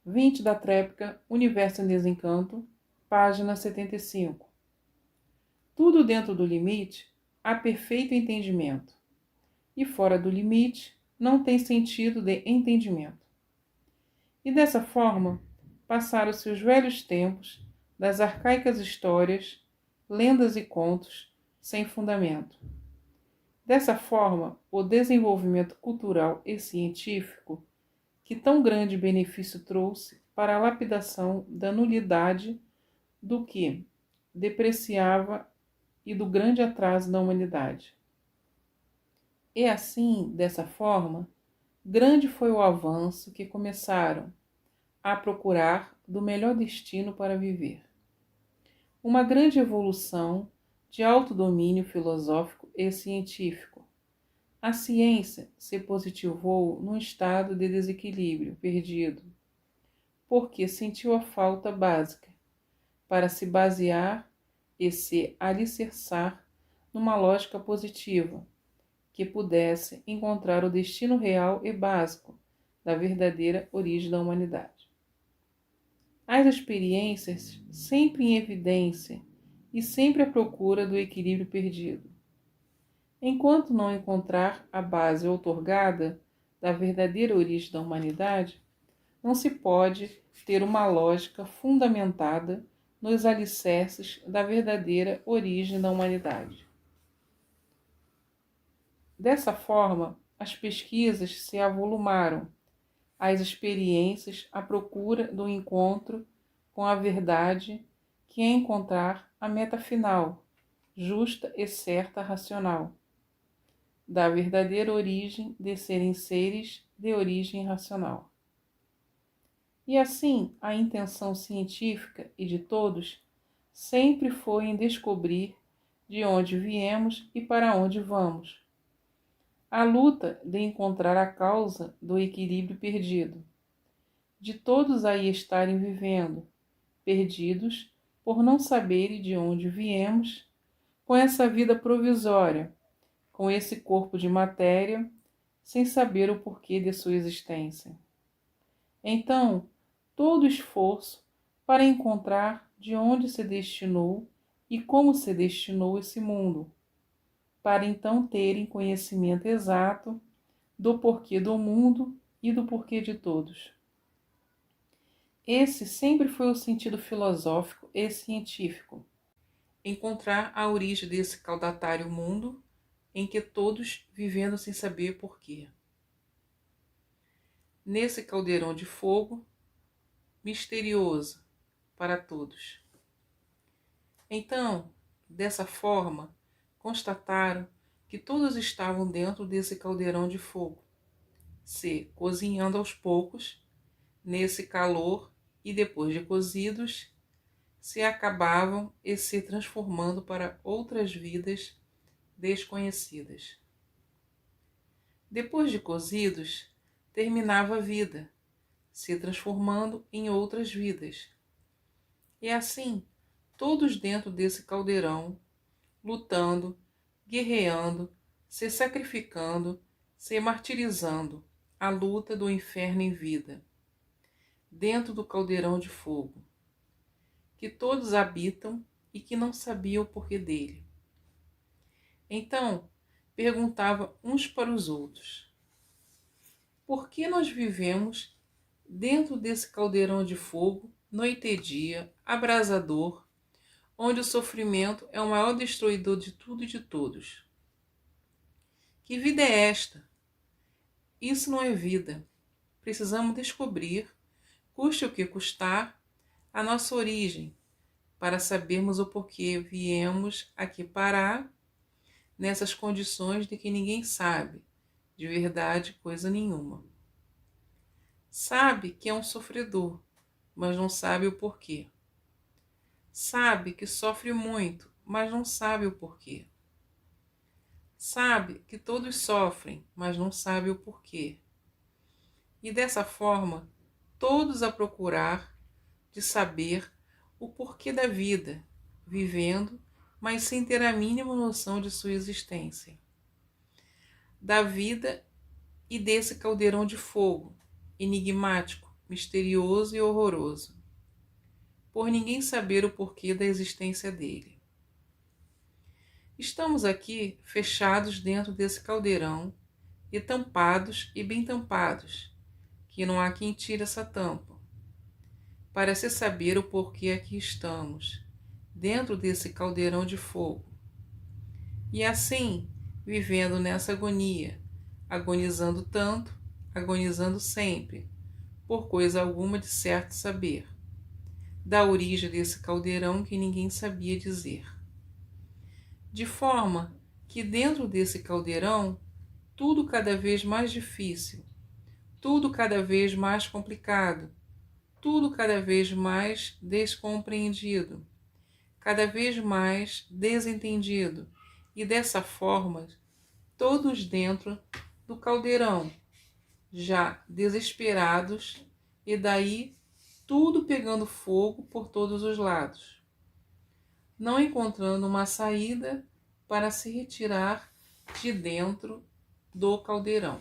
20 da tréplica Universo em Desencanto, página 75. Tudo dentro do limite há perfeito entendimento, e fora do limite não tem sentido de entendimento. E dessa forma passaram-se os velhos tempos das arcaicas histórias, lendas e contos sem fundamento. Dessa forma, o desenvolvimento cultural e científico, que tão grande benefício trouxe para a lapidação da nulidade do que depreciava e do grande atraso da humanidade. E assim, dessa forma, grande foi o avanço que começaram a procurar do melhor destino para viver. Uma grande evolução de autodomínio filosófico e científico. A ciência se positivou num estado de desequilíbrio perdido, porque sentiu a falta básica para se basear e se alicerçar numa lógica positiva, que pudesse encontrar o destino real e básico da verdadeira origem da humanidade. As experiências sempre em evidência e sempre à procura do equilíbrio perdido. Enquanto não encontrar a base outorgada da verdadeira origem da humanidade, não se pode ter uma lógica fundamentada nos alicerces da verdadeira origem da humanidade. Dessa forma, as pesquisas se avolumaram, as experiências à procura do encontro com a verdade, que é encontrar a meta final, justa e certa racional, da verdadeira origem de serem seres de origem racional. E assim, a intenção científica e de todos sempre foi em descobrir de onde viemos e para onde vamos. A luta de encontrar a causa do equilíbrio perdido, de todos aí estarem vivendo, perdidos por não saberem de onde viemos, com essa vida provisória, com esse corpo de matéria, sem saber o porquê de sua existência. Então, todo esforço para encontrar de onde se destinou e como se destinou esse mundo, para então terem conhecimento exato do porquê do mundo e do porquê de todos. Esse sempre foi o sentido filosófico e científico. Encontrar a origem desse caudatário mundo em que todos vivendo sem saber porquê. Nesse caldeirão de fogo, misterioso para todos. Então, dessa forma, constataram que todos estavam dentro desse caldeirão de fogo, se cozinhando aos poucos, nesse calor, e depois de cozidos, se acabavam e se transformando para outras vidas desconhecidas. Depois de cozidos, terminava a vida, se transformando em outras vidas. E assim, todos dentro desse caldeirão, lutando, guerreando, se sacrificando, se martirizando, a luta do inferno em vida, dentro do caldeirão de fogo, que todos habitam e que não sabiam o porquê dele. Então, perguntava uns para os outros: por que nós vivemos dentro desse caldeirão de fogo, noite e dia, abrasador, onde o sofrimento é o maior destruidor de tudo e de todos? Que vida é esta? Isso não é vida. Precisamos descobrir, custe o que custar, a nossa origem, para sabermos o porquê viemos aqui parar nessas condições de que ninguém sabe, de verdade, coisa nenhuma. Sabe que é um sofredor, mas não sabe o porquê. Sabe que sofre muito, mas não sabe o porquê. Sabe que todos sofrem, mas não sabe o porquê. E dessa forma, todos a procurar de saber o porquê da vida, vivendo, mas sem ter a mínima noção de sua existência. Da vida e desse caldeirão de fogo, enigmático, misterioso e horroroso, por ninguém saber o porquê da existência dele. Estamos aqui fechados dentro desse caldeirão e tampados e bem tampados, que não há quem tire essa tampa, para se saber o porquê aqui estamos, dentro desse caldeirão de fogo. E assim, vivendo nessa agonia, agonizando tanto, agonizando sempre, por coisa alguma de certo saber, da origem desse caldeirão que ninguém sabia dizer. De forma que dentro desse caldeirão, tudo cada vez mais difícil, tudo cada vez mais complicado, tudo cada vez mais descompreendido, cada vez mais desentendido, e dessa forma, todos dentro do caldeirão, já desesperados, e daí tudo pegando fogo por todos os lados, não encontrando uma saída para se retirar de dentro do caldeirão,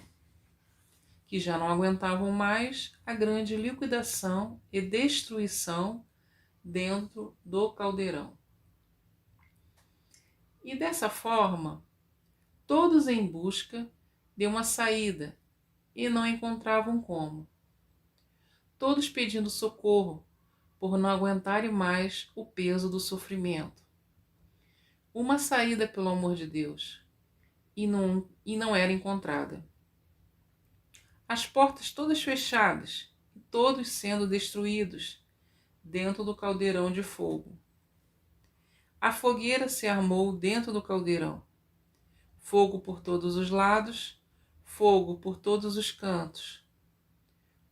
que já não aguentavam mais a grande liquidação e destruição dentro do caldeirão. E dessa forma, todos em busca de uma saída e não encontravam como. Todos pedindo socorro por não aguentarem mais o peso do sofrimento. Uma saída, pelo amor de Deus, e não era encontrada. As portas todas fechadas e todos sendo destruídos dentro do caldeirão de fogo. A fogueira se armou dentro do caldeirão. Fogo por todos os lados, fogo por todos os cantos.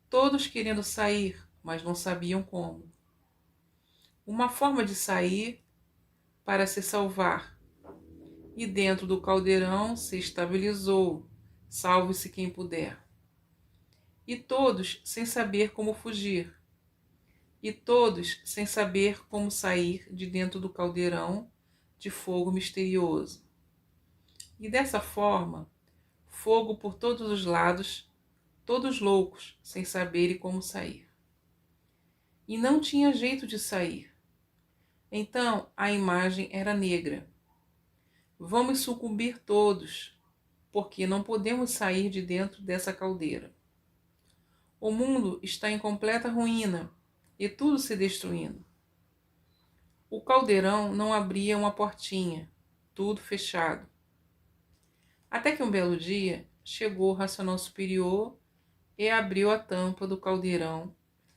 Todos querendo sair, mas não sabiam como. Uma forma de sair para se salvar. E dentro do caldeirão se estabilizou, salve-se quem puder. E todos sem saber como fugir. E todos sem saber como sair de dentro do caldeirão de fogo misterioso. E dessa forma, fogo por todos os lados, todos loucos, sem saberem como sair. E não tinha jeito de sair. Então a imagem era negra. Vamos sucumbir todos, porque não podemos sair de dentro dessa caldeira. O mundo está em completa ruína e tudo se destruindo. O caldeirão não abria uma portinha, tudo fechado. Até que um belo dia chegou o racional superior e abriu a tampa do caldeirão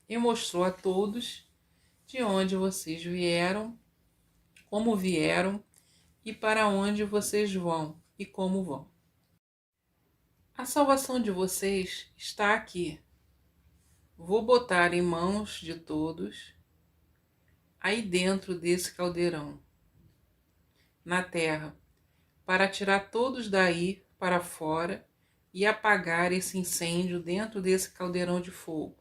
e mostrou a todos de onde vocês vieram, como vieram e para onde vocês vão e como vão. A salvação de vocês está aqui. Vou botar em mãos de todos aí dentro desse caldeirão, na terra, para tirar todos daí para fora e apagar esse incêndio dentro desse caldeirão de fogo.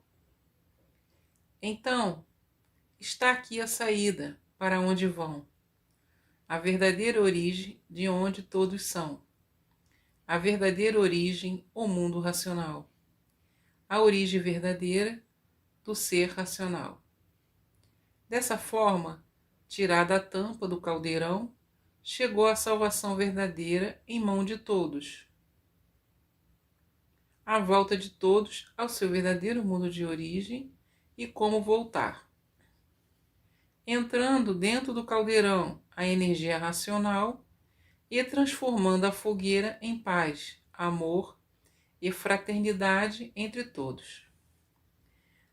Então, está aqui a saída para onde vão, a verdadeira origem de onde todos são, a verdadeira origem, o mundo racional, a origem verdadeira do ser racional. Dessa forma, tirada a tampa do caldeirão, chegou a salvação verdadeira em mão de todos. A volta de todos ao seu verdadeiro mundo de origem e como voltar. Entrando dentro do caldeirão a energia racional e transformando a fogueira em paz, amor e fraternidade entre todos.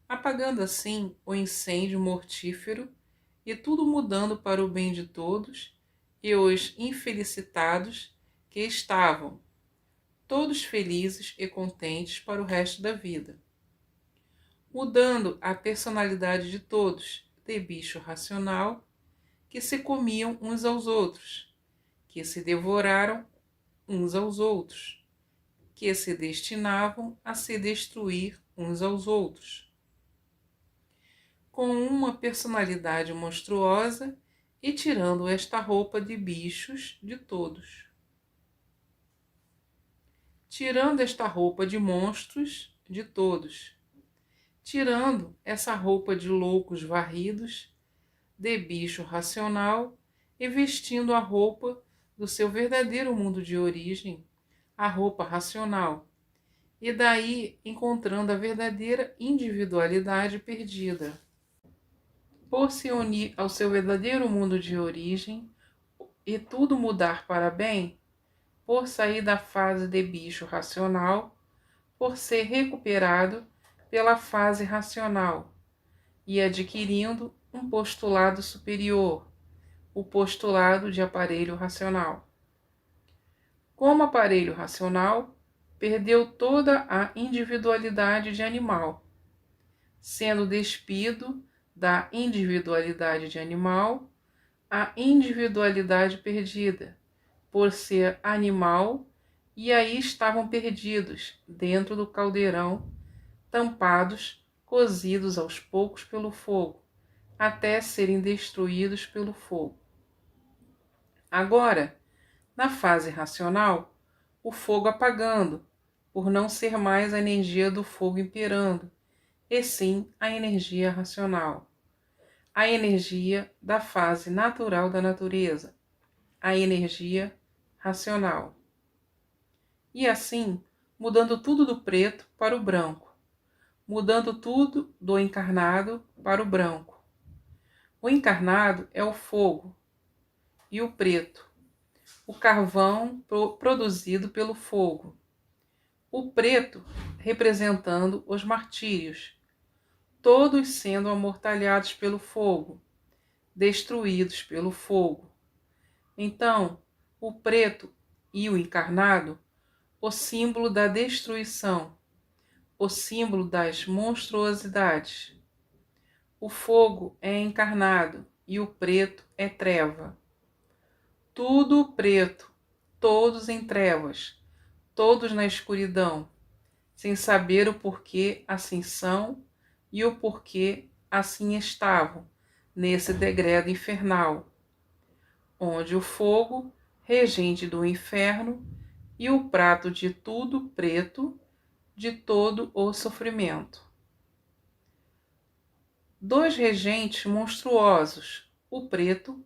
Apagando assim o incêndio mortífero e tudo mudando para o bem de todos e os infelicitados que estavam todos felizes e contentes para o resto da vida. Mudando a personalidade de todos, de bicho racional, que se comiam uns aos outros, que se devoraram uns aos outros, que se destinavam a se destruir uns aos outros, com uma personalidade monstruosa e tirando esta roupa de bichos de todos. Tirando esta roupa de monstros de todos, tirando essa roupa de loucos varridos, de bicho racional, e vestindo a roupa do seu verdadeiro mundo de origem, a roupa racional, e daí encontrando a verdadeira individualidade perdida. Por se unir ao seu verdadeiro mundo de origem e tudo mudar para bem, por sair da fase de bicho racional, por ser recuperado pela fase racional e adquirindo um postulado superior, o postulado de aparelho racional. Como aparelho racional, perdeu toda a individualidade de animal, sendo despido da individualidade de animal, a individualidade perdida, por ser animal, e aí estavam perdidos dentro do caldeirão, tampados, cozidos aos poucos pelo fogo, até serem destruídos pelo fogo. Agora, na fase racional, o fogo apagando, por não ser mais a energia do fogo imperando, e sim a energia racional, a energia da fase natural da natureza, a energia racional. E assim, mudando tudo do preto para o branco, mudando tudo do encarnado para o branco. O encarnado é o fogo e o preto, o carvão produzido pelo fogo. O preto representando os martírios, todos sendo amortalhados pelo fogo, destruídos pelo fogo. Então, o preto e o encarnado, o símbolo da destruição, o símbolo das monstruosidades. O fogo é encarnado e o preto é treva. Tudo preto, todos em trevas, todos na escuridão, sem saber o porquê assim são e o porquê assim estavam, nesse degredo infernal, onde o fogo, regente do inferno, e o prato de tudo preto, de todo o sofrimento. Dois regentes monstruosos, o preto,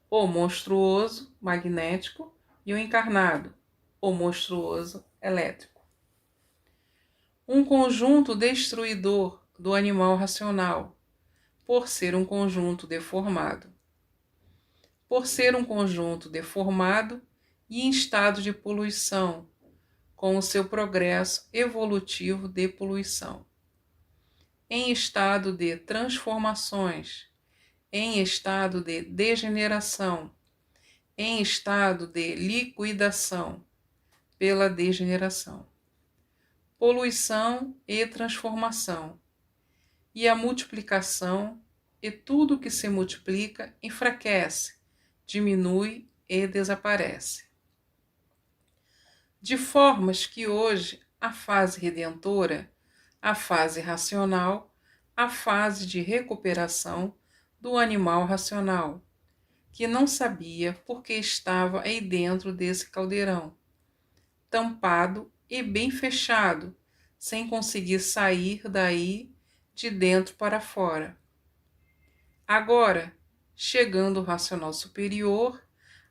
o monstruoso magnético, e o encarnado, o monstruoso elétrico. Um conjunto destruidor do animal racional, por ser um conjunto deformado. Por ser um conjunto deformado e em estado de poluição, com o seu progresso evolutivo de poluição. Em estado de transformações, em estado de degeneração, em estado de liquidação pela degeneração. Poluição e transformação, e a multiplicação, e tudo que se multiplica enfraquece, diminui e desaparece. De formas que hoje a fase redentora, a fase racional, a fase de recuperação do animal racional, que não sabia porque estava aí dentro desse caldeirão, tampado e bem fechado, sem conseguir sair daí de dentro para fora. Agora, chegando o racional superior,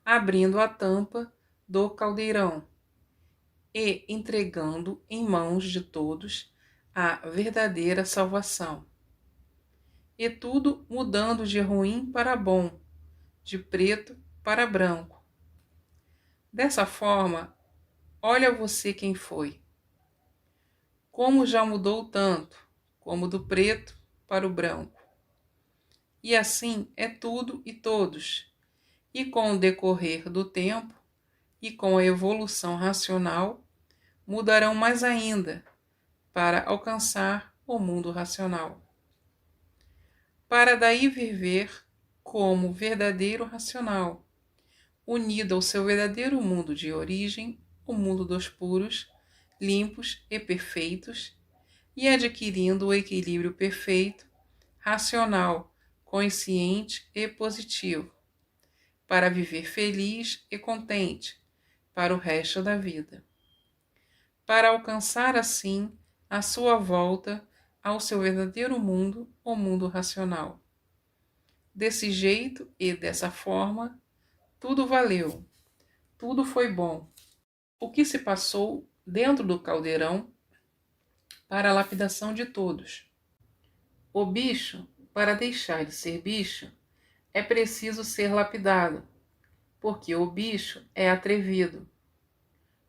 abrindo a tampa do caldeirão e entregando em mãos de todos a verdadeira salvação. E tudo mudando de ruim para bom, de preto para branco. Dessa forma, olha você quem foi. Como já mudou tanto, como do preto para o branco. E assim é tudo e todos. E com o decorrer do tempo, e com a evolução racional, mudarão mais ainda para alcançar o mundo racional. Para daí viver como verdadeiro racional, unido ao seu verdadeiro mundo de origem, o mundo dos puros, limpos e perfeitos, e adquirindo o equilíbrio perfeito, racional, consciente e positivo, para viver feliz e contente para o resto da vida. Para alcançar assim a sua volta ao seu verdadeiro mundo, o mundo racional. Desse jeito e dessa forma, tudo valeu, tudo foi bom. O que se passou dentro do caldeirão para a lapidação de todos. O bicho, para deixar de ser bicho, é preciso ser lapidado, porque o bicho é atrevido,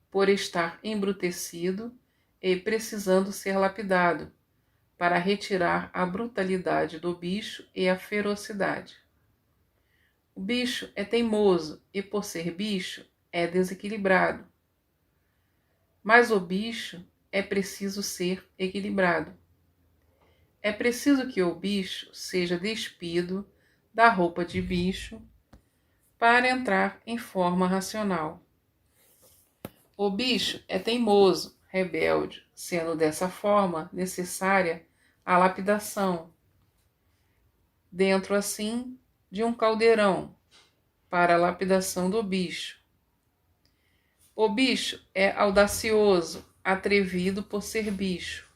por estar embrutecido e precisando ser lapidado, para retirar a brutalidade do bicho e a ferocidade. O bicho é teimoso e, por ser bicho, é desequilibrado. Mas o bicho é preciso ser equilibrado. É preciso que o bicho seja despido da roupa de bicho para entrar em forma racional. O bicho é teimoso, rebelde, sendo dessa forma necessária a lapidação, dentro assim de um caldeirão, para a lapidação do bicho. O bicho é audacioso, atrevido por ser bicho.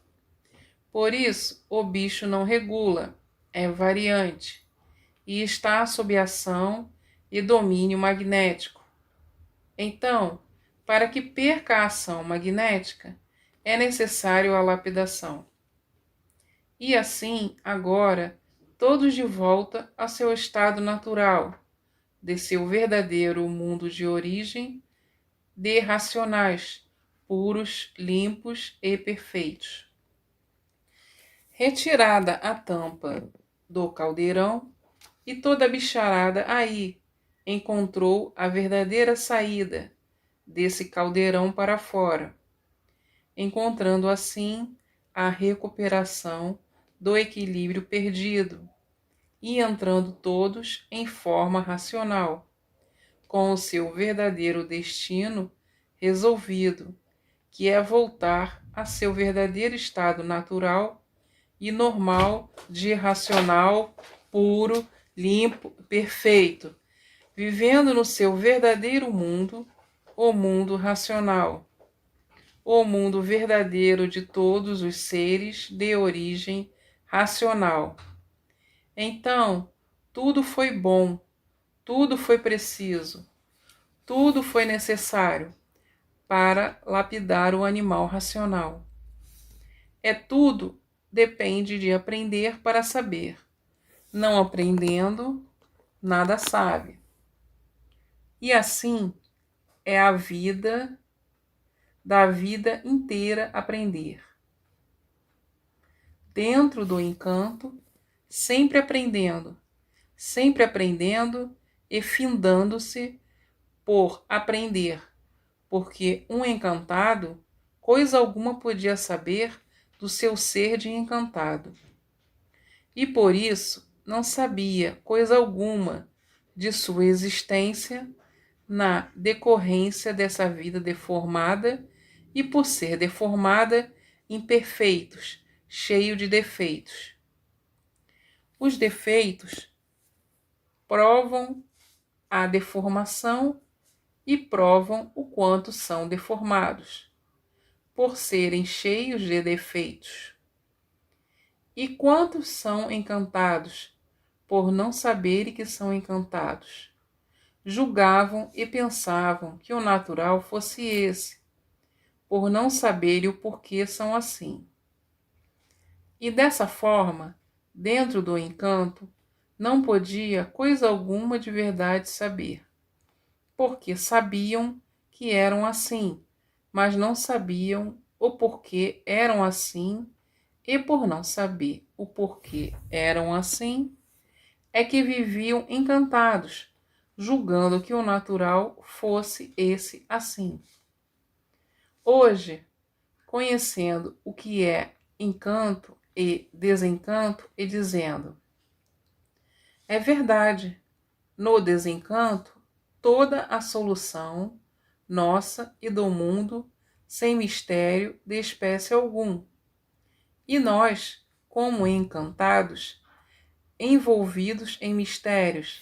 Por isso, o bicho não regula, é variante e está sob ação e domínio magnético. Então, para que perca a ação magnética, é necessário a lapidação. E assim, agora, todos de volta a seu estado natural, de seu verdadeiro mundo de origem, de racionais, puros, limpos e perfeitos. Retirada a tampa do caldeirão, e toda a bicharada aí encontrou a verdadeira saída desse caldeirão para fora, encontrando assim a recuperação do equilíbrio perdido e entrando todos em forma racional, com o seu verdadeiro destino resolvido, que é voltar a seu verdadeiro estado natural e normal de racional, puro, limpo, perfeito, vivendo no seu verdadeiro mundo, o mundo racional, o mundo verdadeiro de todos os seres de origem racional. Então, tudo foi bom, tudo foi preciso, tudo foi necessário para lapidar o animal racional. É tudo depende de aprender para saber. Não aprendendo, nada sabe. E assim é a vida, da vida inteira aprender. Dentro do encanto, sempre aprendendo e findando-se por aprender, porque um encantado coisa alguma podia saber do seu ser de encantado. E por isso não sabia coisa alguma de sua existência na decorrência dessa vida deformada e, por ser deformada, imperfeitos, cheio de defeitos. Os defeitos provam a deformação e provam o quanto são deformados, por serem cheios de defeitos. E quantos são encantados, por não saberem que são encantados? Julgavam e pensavam que o natural fosse esse, por não saberem o porquê são assim. E dessa forma, dentro do encanto, não podia coisa alguma de verdade saber, porque sabiam que eram assim, mas não sabiam o porquê eram assim, e por não saber o porquê eram assim, é que viviam encantados, julgando que o natural fosse esse assim. Hoje, conhecendo o que é encanto e desencanto, e dizendo: é verdade, no desencanto, toda a solução nossa e do mundo, sem mistério de espécie algum. E nós, como encantados, envolvidos em mistérios,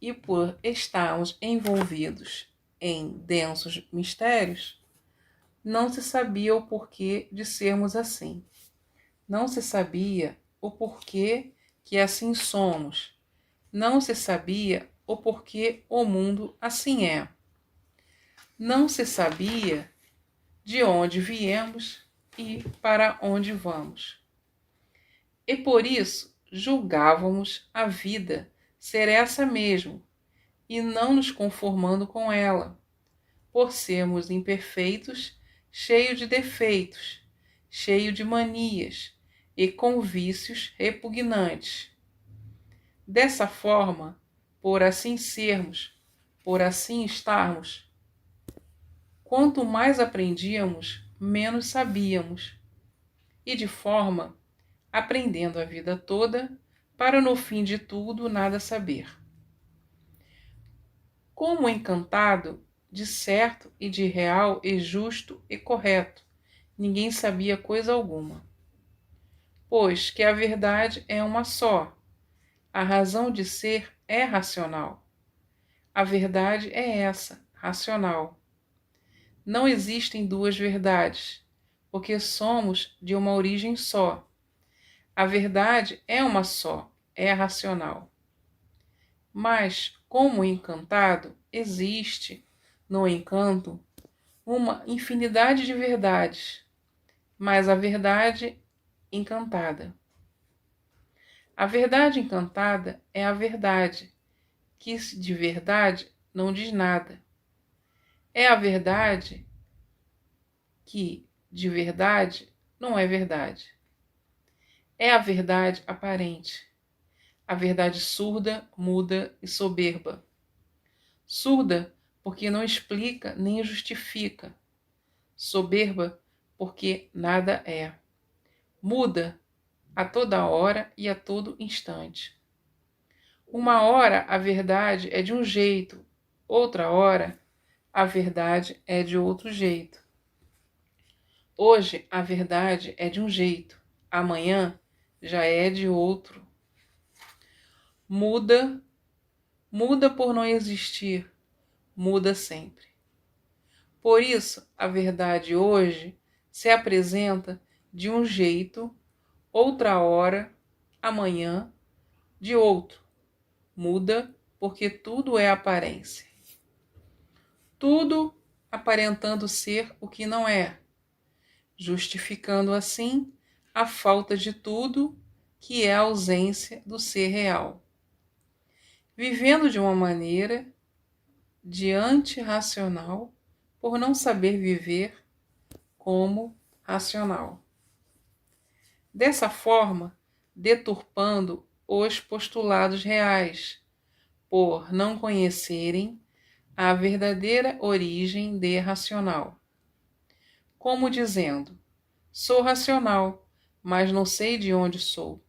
e por estarmos envolvidos em densos mistérios, não se sabia o porquê de sermos assim. Não se sabia o porquê que assim somos. Não se sabia o porquê o mundo assim é. Não se sabia de onde viemos e para onde vamos. E por isso julgávamos a vida ser essa mesmo, e não nos conformando com ela, por sermos imperfeitos, cheios de defeitos, cheios de manias e com vícios repugnantes. Dessa forma, por assim sermos, por assim estarmos, quanto mais aprendíamos, menos sabíamos, e de forma aprendendo a vida toda, para no fim de tudo nada saber. Como encantado, de certo e de real e justo e correto, ninguém sabia coisa alguma. Pois que a verdade é uma só, a razão de ser é racional. A verdade é essa, racional. Não existem duas verdades, porque somos de uma origem só. A verdade é uma só, é racional. Mas, como encantado, existe, no encanto, uma infinidade de verdades, mas a verdade encantada. A verdade encantada é a verdade, que de verdade não diz nada. É a verdade que de verdade não é verdade. É a verdade aparente, a verdade surda, muda e soberba. Surda porque não explica nem justifica. Soberba porque nada é. Muda a toda hora e a todo instante. Uma hora a verdade é de um jeito, outra hora a verdade é de outro jeito. Hoje a verdade é de um jeito, amanhã já é de outro. Muda, muda por não existir, muda sempre. Por isso, a verdade hoje se apresenta de um jeito, outra hora, amanhã, de outro. Muda porque tudo é aparência. Tudo aparentando ser o que não é, justificando assim a falta de tudo, que é a ausência do ser real. Vivendo de uma maneira de antirracional, por não saber viver como racional. Dessa forma, deturpando os postulados reais, por não conhecerem a verdadeira origem de racional. Como dizendo, sou racional, mas não sei de onde sou.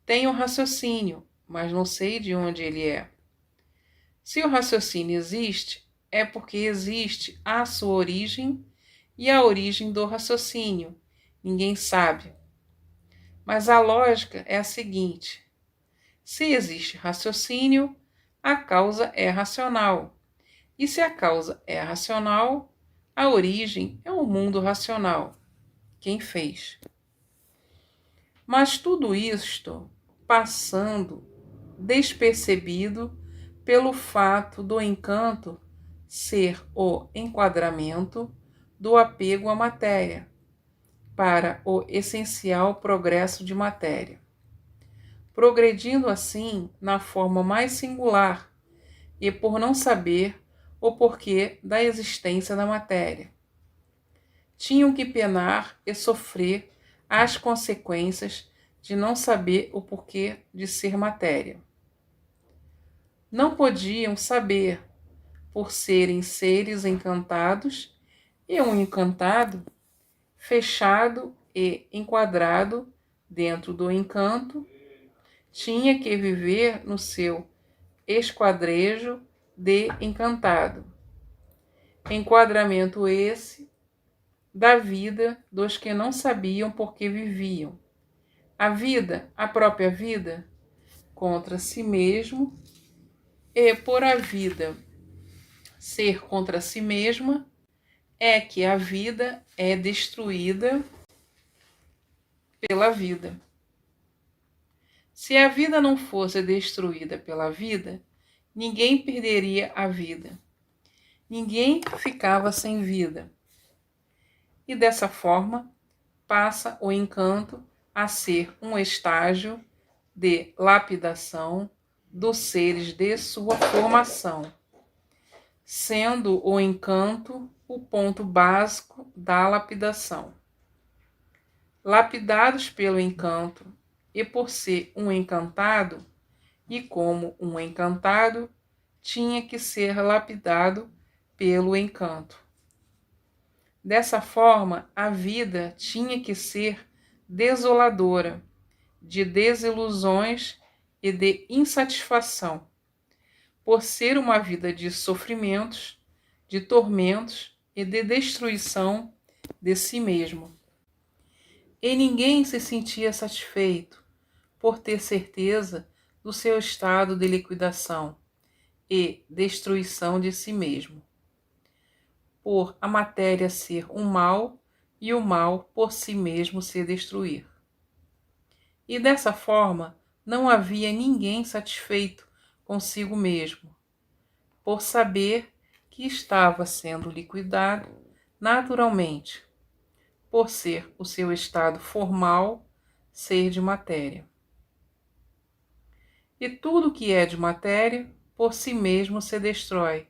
Tenho raciocínio, mas não sei de onde ele é. Se o raciocínio existe, é porque existe a sua origem e a origem do raciocínio. Ninguém sabe. Mas a lógica é a seguinte: se existe raciocínio, a causa é racional. E se a causa é racional, a origem é o mundo racional. Quem fez? Mas tudo isto passando despercebido pelo fato do encanto ser o enquadramento do apego à matéria para o essencial progresso de matéria, progredindo assim na forma mais singular e por não saber o porquê da existência da matéria. Tinham que penar e sofrer as consequências de não saber o porquê de ser matéria. Não podiam saber, por serem seres encantados, e um encantado, fechado e enquadrado dentro do encanto, tinha que viver no seu esquadrejo de encantado. Enquadramento esse da vida dos que não sabiam por que viviam. A vida, a própria vida, contra si mesmo, e por a vida ser contra si mesma, é que a vida é destruída pela vida. Se a vida não fosse destruída pela vida, ninguém perderia a vida. Ninguém ficava sem vida. E dessa forma, passa o encanto a ser um estágio de lapidação dos seres de sua formação, sendo o encanto o ponto básico da lapidação. Lapidados pelo encanto e por ser um encantado, e como um encantado, tinha que ser lapidado pelo encanto. Dessa forma, a vida tinha que ser desoladora, de desilusões e de insatisfação, por ser uma vida de sofrimentos, de tormentos e de destruição de si mesmo. E ninguém se sentia satisfeito por ter certeza do seu estado de liquidação e destruição de si mesmo, por a matéria ser um mal e o mal por si mesmo se destruir. E dessa forma não havia ninguém satisfeito consigo mesmo, por saber que estava sendo liquidado naturalmente, por ser o seu estado formal ser de matéria. E tudo que é de matéria, por si mesmo se destrói,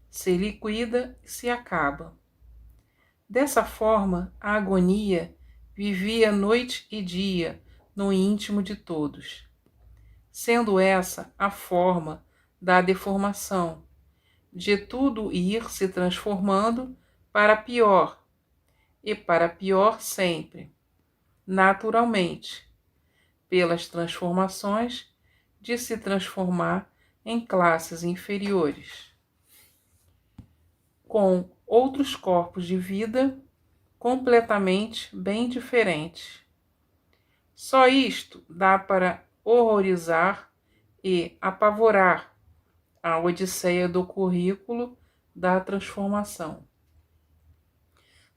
se liquida e se acaba. Dessa forma, a agonia vivia noite e dia no íntimo de todos, sendo essa a forma da deformação, de tudo ir se transformando para pior, e para pior sempre, naturalmente, pelas transformações de se transformar em classes inferiores, com outros corpos de vida completamente bem diferentes. Só isto dá para horrorizar e apavorar a odisseia do currículo da transformação,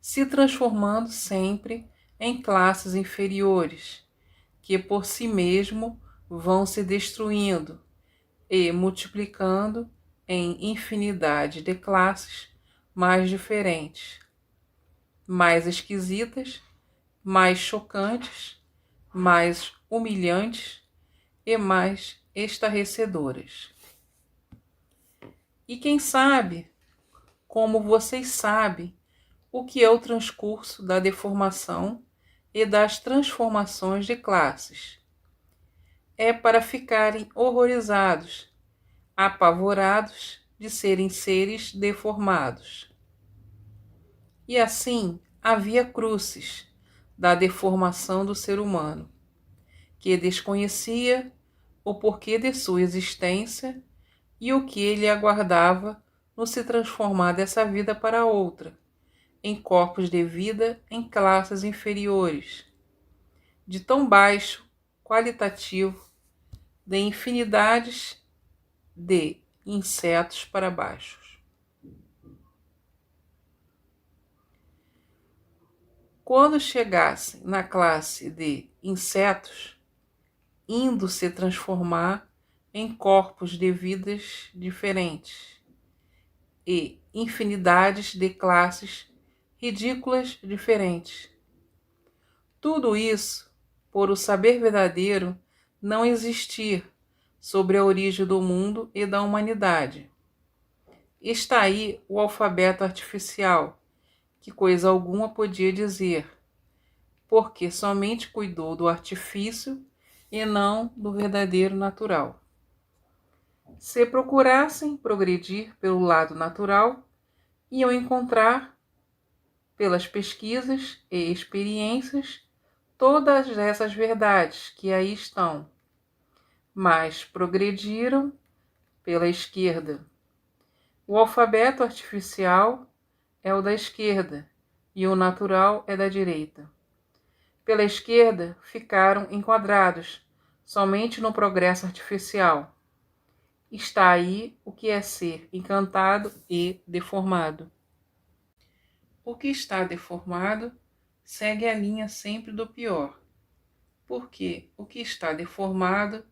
se transformando sempre em classes inferiores, que por si mesmo vão se destruindo e multiplicando em infinidade de classes mais diferentes, mais esquisitas, mais chocantes, mais humilhantes e mais estarrecedoras. E quem sabe, como vocês sabem, o que é o transcurso da deformação e das transformações de classes? É para ficarem horrorizados, apavorados de serem seres deformados. E assim havia crucis da deformação do ser humano, que desconhecia o porquê de sua existência e o que ele aguardava no se transformar dessa vida para outra, em corpos de vida em classes inferiores, de tão baixo qualitativo, de infinidades de insetos para baixo. Quando chegassem na classe de insetos, indo se transformar em corpos de vidas diferentes e infinidades de classes ridículas diferentes. Tudo isso por o saber verdadeiro não existir sobre a origem do mundo e da humanidade. Está aí o alfabeto artificial, que coisa alguma podia dizer, porque somente cuidou do artifício e não do verdadeiro natural. Se procurassem progredir pelo lado natural, iam encontrar, pelas pesquisas e experiências, todas essas verdades que aí estão, mas progrediram pela esquerda. O alfabeto artificial é o da esquerda e o natural é da direita. Pela esquerda ficaram enquadrados somente no progresso artificial. Está aí o que é ser encantado e deformado. O que está deformado segue a linha sempre do pior, porque o que está deformado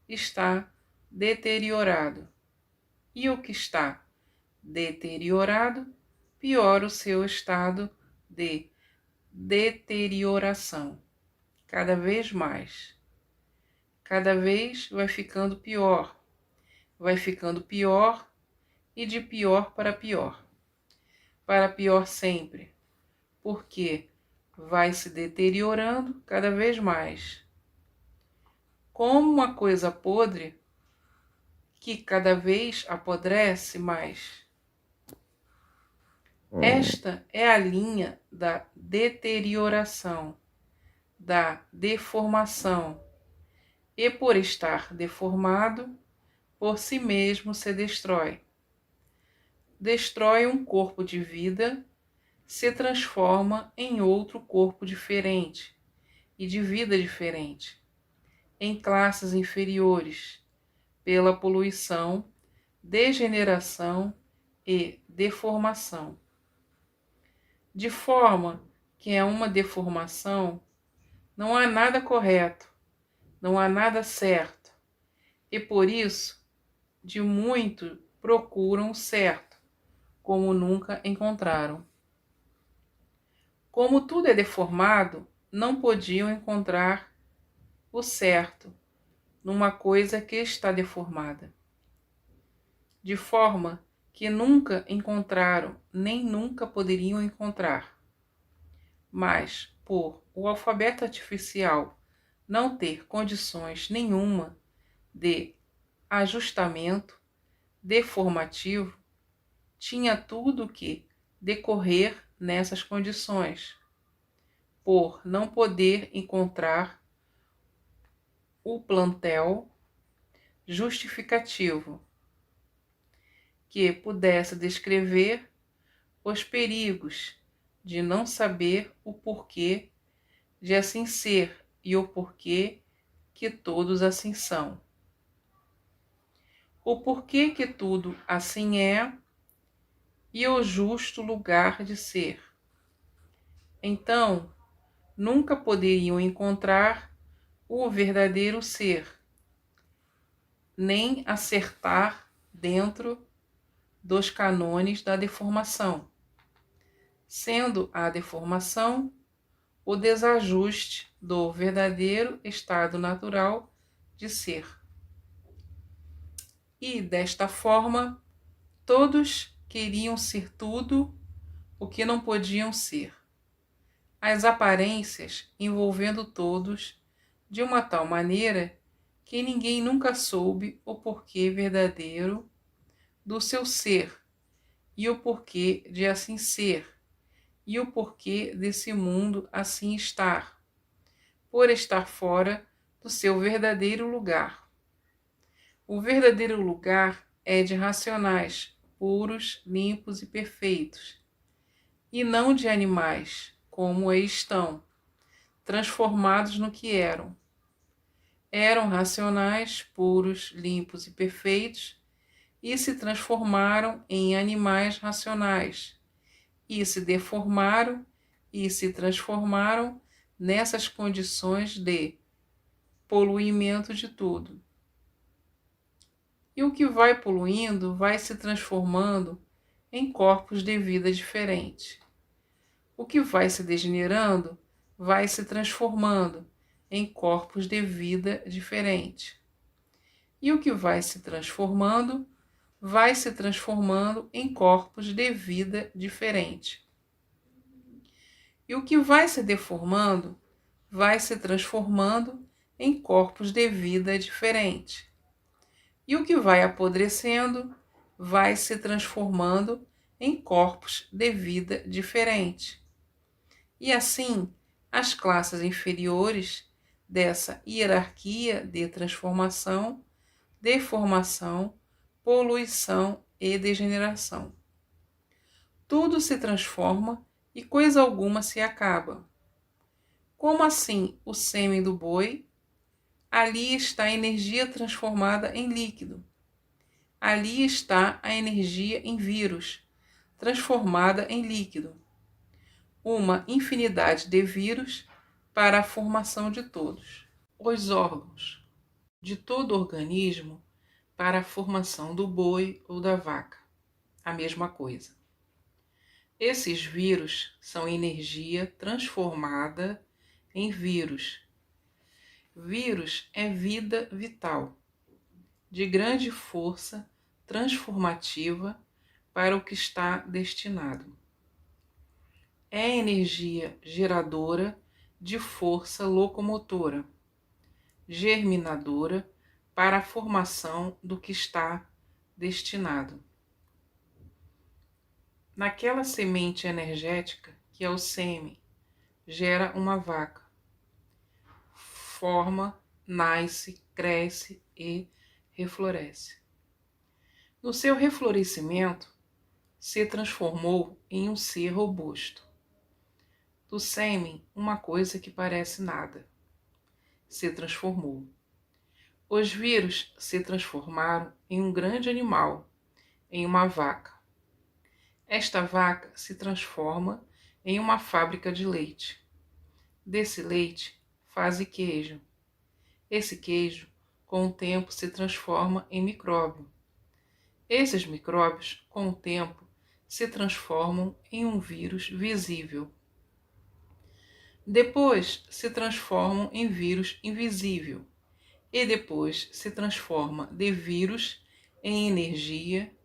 está deteriorado, e o que está deteriorado piora o seu estado de deterioração, cada vez mais. Cada vez vai ficando pior e de pior para pior sempre, porque vai se deteriorando cada vez mais. Como uma coisa podre que cada vez apodrece mais. Esta é a linha da deterioração, da deformação, e por estar deformado, por si mesmo se destrói. Destrói um corpo de vida, se transforma em outro corpo diferente e de vida diferente, em classes inferiores, pela poluição, degeneração e deformação. De forma que é uma deformação, não há nada correto, não há nada certo, e por isso, de muito procuram o certo, como nunca encontraram. Como tudo é deformado, não podiam encontrar o certo numa coisa que está deformada. De forma que nunca encontraram, nem nunca poderiam encontrar. Mas, por o alfabeto artificial não ter condições nenhuma de ajustamento deformativo, tinha tudo que decorrer nessas condições, por não poder encontrar o plantel justificativo que pudesse descrever os perigos de não saber o porquê de assim ser e o porquê que todos assim são. O porquê que tudo assim é e o justo lugar de ser. Então, nunca poderiam encontrar o verdadeiro ser, nem acertar dentro dos cânones da deformação, sendo a deformação o desajuste do verdadeiro estado natural de ser. E, desta forma, todos queriam ser tudo o que não podiam ser. As aparências envolvendo todos de uma tal maneira que ninguém nunca soube o porquê verdadeiro do seu ser e o porquê de assim ser e o porquê desse mundo assim estar, por estar fora do seu verdadeiro lugar. O verdadeiro lugar é de racionais, puros, limpos e perfeitos, e não de animais, como aí estão, transformados no que eram. Eram racionais, puros, limpos e perfeitos, e se transformaram em animais racionais, e se deformaram e se transformaram nessas condições de poluimento de tudo. E o que vai poluindo vai se transformando em corpos de vida diferente. O que vai se degenerando vai se transformando em corpos de vida diferente. E o que vai se transformando em corpos de vida diferente. E o que vai se deformando vai se transformando em corpos de vida diferente. E o que vai apodrecendo vai se transformando em corpos de vida diferente. E assim, as classes inferiores dessa hierarquia de transformação, deformação, poluição e degeneração. Tudo se transforma e coisa alguma se acaba. Como assim o sêmen do boi? Ali está a energia transformada em líquido. Ali está a energia em vírus, transformada em líquido. Uma infinidade de vírus para a formação de todos. Os órgãos de todo organismo para a formação do boi ou da vaca, a mesma coisa. Esses vírus são energia transformada em vírus. Vírus é vida vital, de grande força transformativa para o que está destinado. É energia geradora de força locomotora, germinadora para a formação do que está destinado. Naquela semente energética, que é o sêmen, gera uma vaca. Forma, nasce, cresce e refloresce. No seu reflorescimento, se transformou em um ser robusto. Do sêmen, uma coisa que parece nada, se transformou. Os vírus se transformaram em um grande animal, em uma vaca. Esta vaca se transforma em uma fábrica de leite. Desse leite faz queijo. Esse queijo, com o tempo, se transforma em micróbio. Esses micróbios, com o tempo, se transformam em um vírus visível. Depois se transformam em vírus invisível. E depois se transforma de vírus em energia.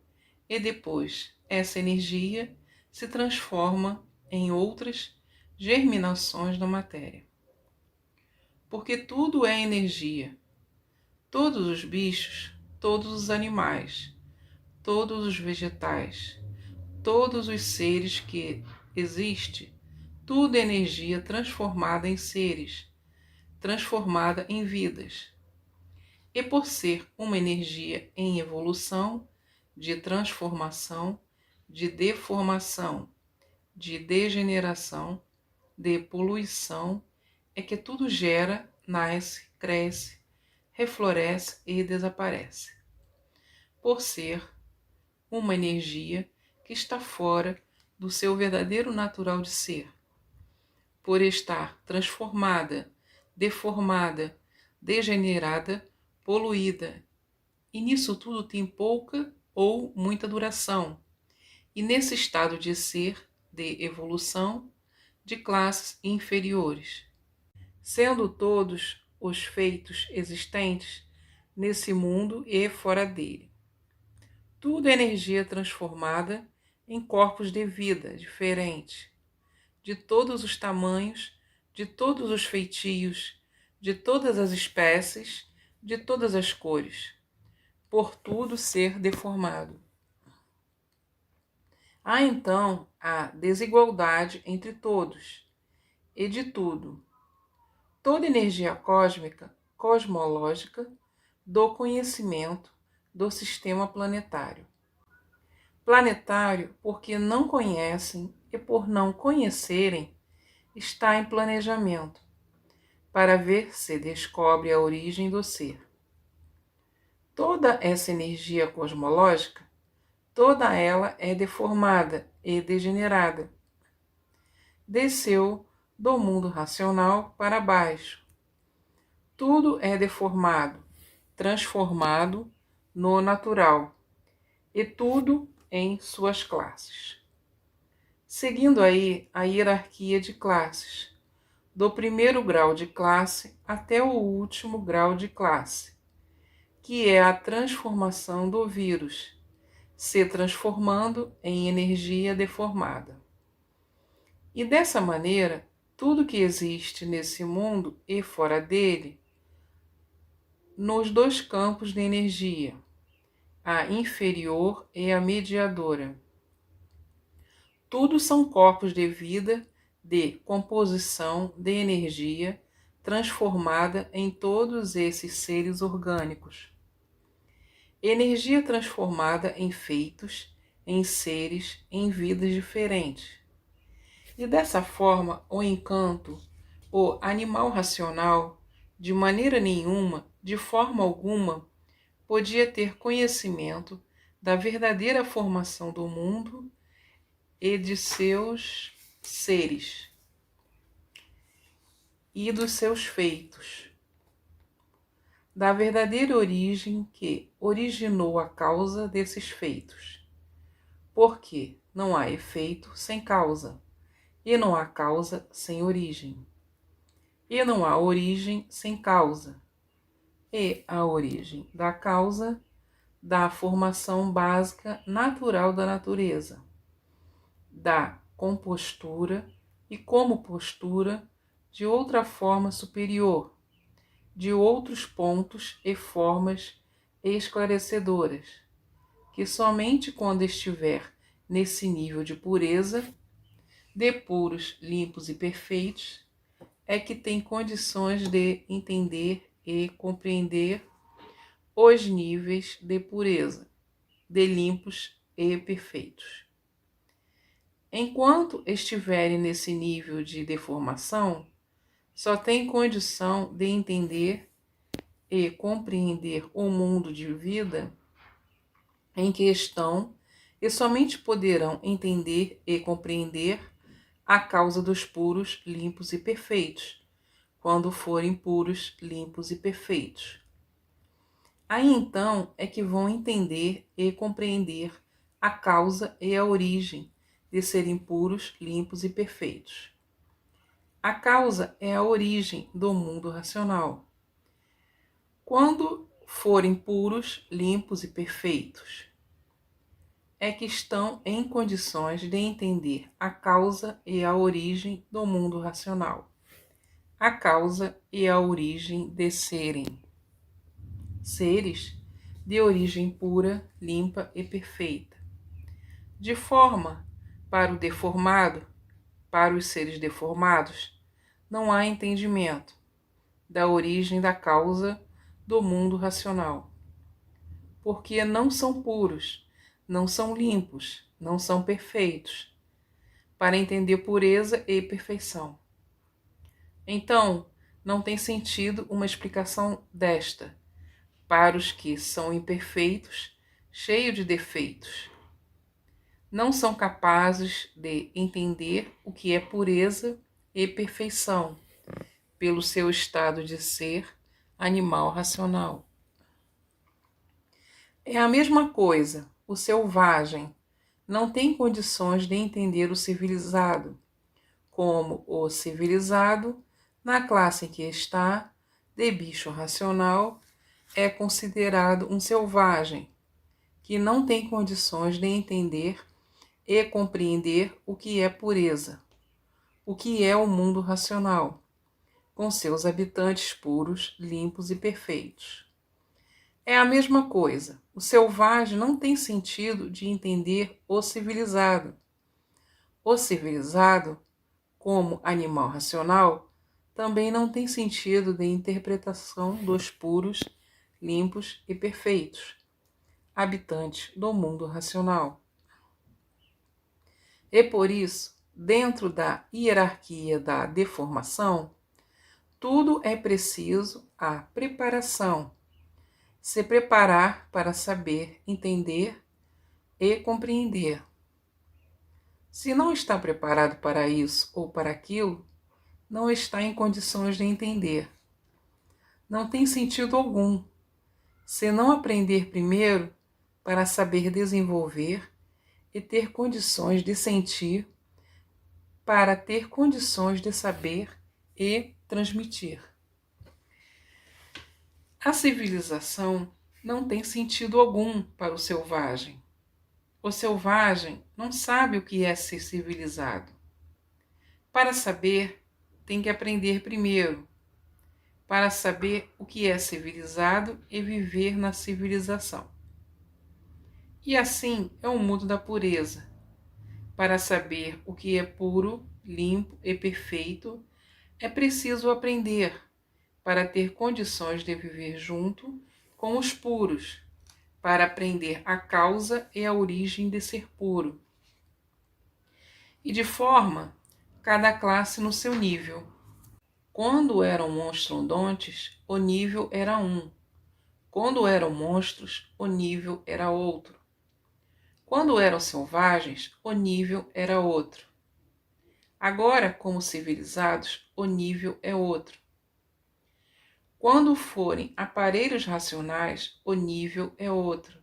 E depois essa energia se transforma em outras germinações da matéria. Porque tudo é energia. Todos os bichos, todos os animais, todos os vegetais, todos os seres que existem, tudo é energia transformada em seres, transformada em vidas. E por ser uma energia em evolução, de transformação, de deformação, de degeneração, de poluição, é que tudo gera, nasce, cresce, refloresce e desaparece. Por ser uma energia que está fora do seu verdadeiro natural de ser. Por estar transformada, deformada, degenerada, poluída. E nisso tudo tem pouca ou muita duração. E nesse estado de ser, de evolução, de classes inferiores. Sendo todos os feitos existentes nesse mundo e fora dele. Tudo é energia transformada em corpos de vida diferentes, de todos os tamanhos, de todos os feitios, de todas as espécies, de todas as cores, por tudo ser deformado. Há então a desigualdade entre todos e de tudo. Toda energia cósmica, cosmológica, do conhecimento do sistema planetário. Planetário porque não conhecem e por não conhecerem, está em planejamento, para ver se descobre a origem do ser. Toda essa energia cosmológica, toda ela é deformada e degenerada. Desceu do mundo racional para baixo. Tudo é deformado, transformado no natural, e tudo em suas classes. Seguindo aí a hierarquia de classes, do primeiro grau de classe até o último grau de classe, que é a transformação do vírus, se transformando em energia deformada. E dessa maneira, tudo que existe nesse mundo e fora dele, nos dois campos de energia, a inferior e a mediadora. Tudo são corpos de vida, de composição de energia transformada em todos esses seres orgânicos. Energia transformada em feitos, em seres, em vidas diferentes. E dessa forma, o encanto, o animal racional, de maneira nenhuma, de forma alguma, podia ter conhecimento da verdadeira formação do mundo e de seus seres. e dos seus feitos, da verdadeira origem que originou a causa desses feitos. Porque não há efeito sem causa, e não há causa sem origem, e não há origem sem causa, e a origem da causa da formação básica natural da natureza, da compostura e como postura de outra forma superior, de outros pontos e formas esclarecedoras, que somente quando estiver nesse nível de pureza, de puros, limpos e perfeitos, é que tem condições de entender e compreender os níveis de pureza, de limpos e perfeitos. Enquanto estiverem nesse nível de deformação, só tem condição de entender e compreender o mundo de vida em que estão e somente poderão entender e compreender a causa dos puros, limpos e perfeitos, quando forem puros, limpos e perfeitos. Aí então é que vão entender e compreender a causa e a origem de serem puros, limpos e perfeitos. A causa é a origem do mundo racional. Quando forem puros, limpos e perfeitos, é que estão em condições de entender a causa e a origem do mundo racional. A causa e a origem de serem seres de origem pura, limpa e perfeita. De forma, para o deformado, para os seres deformados, não há entendimento da origem da causa do mundo racional, porque não são puros, não são limpos, não são perfeitos, para entender pureza e perfeição. Então, não tem sentido uma explicação desta para os que são imperfeitos, cheios de defeitos. Não são capazes de entender o que é pureza e perfeição, pelo seu estado de ser animal racional. É a mesma coisa, o selvagem não tem condições de entender o civilizado, como o civilizado, na classe em que está, de bicho racional, é considerado um selvagem, que não tem condições de entender e compreender o que é pureza, o que é o mundo racional, com seus habitantes puros, limpos e perfeitos. É a mesma coisa, o selvagem não tem sentido de entender o civilizado. O civilizado, como animal racional, também não tem sentido de interpretação dos puros, limpos e perfeitos, habitantes do mundo racional. E por isso, dentro da hierarquia da deformação, tudo é preciso a preparação, se preparar para saber entender e compreender. Se não está preparado para isso ou para aquilo, não está em condições de entender. Não tem sentido algum, se não aprender primeiro para saber desenvolver e ter condições de sentir, para ter condições de saber e transmitir. A civilização não tem sentido algum para o selvagem. O selvagem não sabe o que é ser civilizado. Para saber, tem que aprender primeiro, para saber o que é civilizado e viver na civilização. E assim é o mundo da pureza. Para saber o que é puro, limpo e perfeito, é preciso aprender, para ter condições de viver junto com os puros, para aprender a causa e a origem de ser puro. E de forma, cada classe no seu nível. Quando eram monstrondontes, o nível era um. Quando eram monstros, o nível era outro. Quando eram selvagens, o nível era outro. Agora, como civilizados, o nível é outro. Quando forem aparelhos racionais, o nível é outro.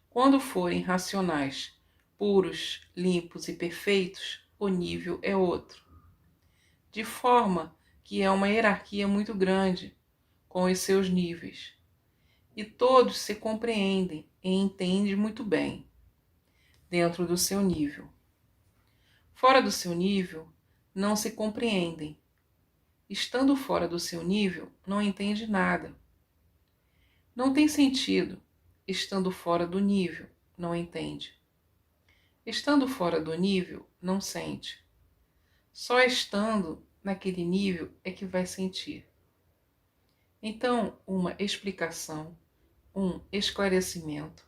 Quando forem racionais, puros, limpos e perfeitos, o nível é outro. De forma que é uma hierarquia muito grande, com os seus níveis. E todos se compreendem e entendem muito bem, dentro do seu nível. Fora do seu nível, não se compreendem. Estando fora do seu nível, não entende nada. Não tem sentido. Estando fora do nível, não entende. Estando fora do nível, não sente. Só estando naquele nível é que vai sentir. Então, uma explicação, um esclarecimento,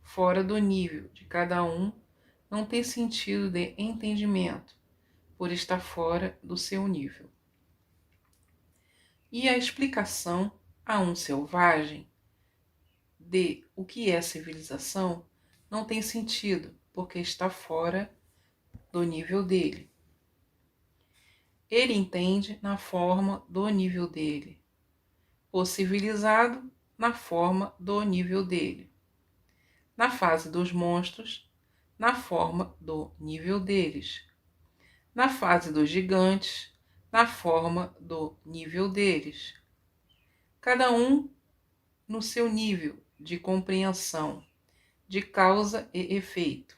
fora do nível de cada um, não tem sentido de entendimento, por estar fora do seu nível. E a explicação a um selvagem de o que é civilização não tem sentido, porque está fora do nível dele. Ele entende na forma do nível dele. O civilizado na forma do nível dele. Na fase dos monstros, na forma do nível deles. Na fase dos gigantes, na forma do nível deles. Cada um no seu nível de compreensão, de causa e efeito.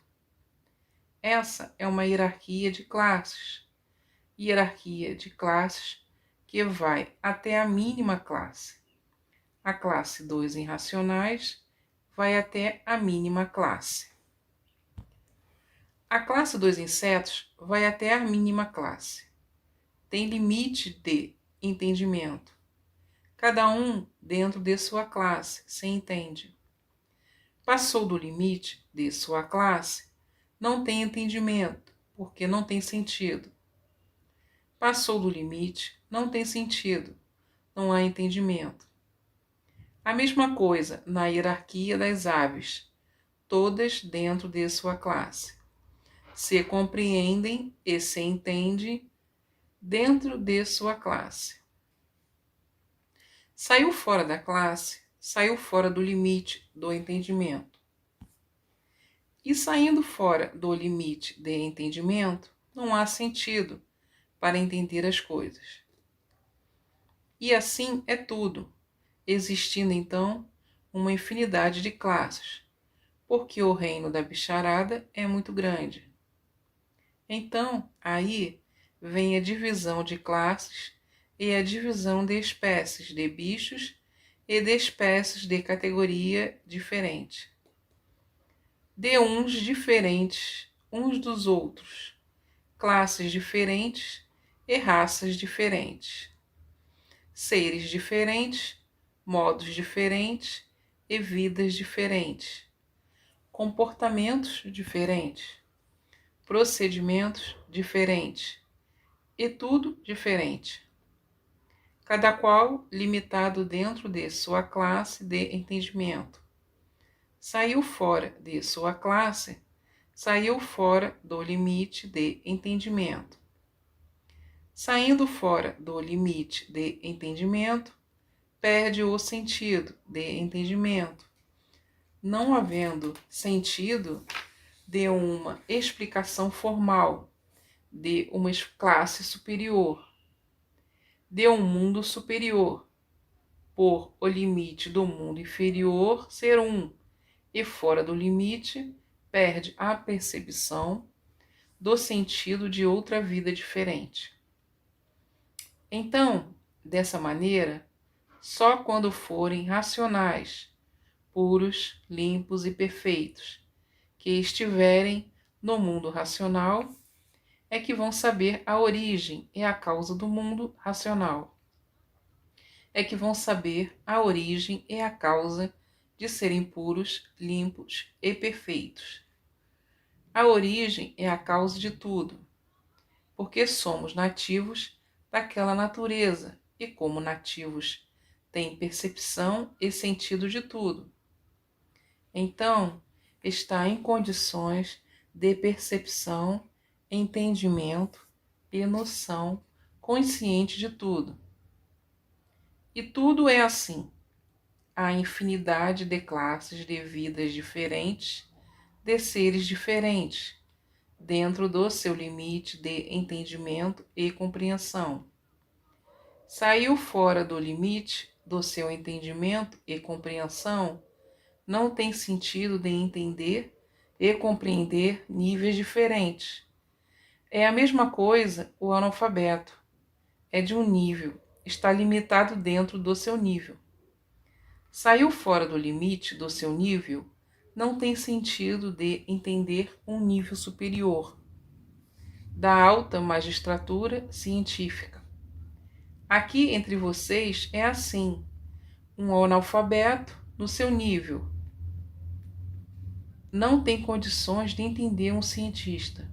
Essa é uma hierarquia de classes. Hierarquia de classes que vai até a mínima classe. A classe dos irracionais vai até a mínima classe. A classe dos insetos vai até a mínima classe. Tem limite de entendimento. Cada um dentro de sua classe se entende. Passou do limite de sua classe, não tem entendimento, porque não tem sentido. Passou do limite, não tem sentido, não há entendimento. A mesma coisa na hierarquia das aves, todas dentro de sua classe. Se compreendem e se entendem dentro de sua classe. Saiu fora da classe, saiu fora do limite do entendimento. E saindo fora do limite de entendimento, não há sentido para entender as coisas. E assim é tudo, existindo então uma infinidade de classes, porque o reino da bicharada é muito grande. Então, aí vem a divisão de classes e a divisão de espécies de bichos e de espécies de categoria diferente. De uns diferentes uns dos outros, classes diferentes e raças diferentes, seres diferentes, modos diferentes e vidas diferentes, comportamentos diferentes, procedimentos diferentes e tudo diferente, cada qual limitado dentro de sua classe de entendimento. Saiu fora de sua classe, saiu fora do limite de entendimento. Saindo fora do limite de entendimento, perde o sentido de entendimento. Não havendo sentido de uma explicação formal, de uma classe superior, de um mundo superior, por o limite do mundo inferior ser um, e fora do limite, perde a percepção do sentido de outra vida diferente. Então, dessa maneira, só quando forem racionais, puros, limpos e perfeitos, que estiverem no mundo racional, é que vão saber a origem e a causa do mundo racional. É que vão saber a origem e a causa de serem puros, limpos e perfeitos. A origem é a causa de tudo, porque somos nativos daquela natureza e, como nativos, têm percepção e sentido de tudo. Então, está em condições de percepção entendimento e noção consciente de tudo. E tudo é assim. Há infinidade de classes de vidas diferentes, de seres diferentes, dentro do seu limite de entendimento e compreensão. Saiu fora do limite do seu entendimento e compreensão, não tem sentido de entender e compreender níveis diferentes. É a mesma coisa o analfabeto. É de um nível, está limitado dentro do seu nível. Saiu fora do limite do seu nível, não tem sentido de entender um nível superior, da alta magistratura científica. Aqui entre vocês é assim, um analfabeto no seu nível não tem condições de entender um cientista.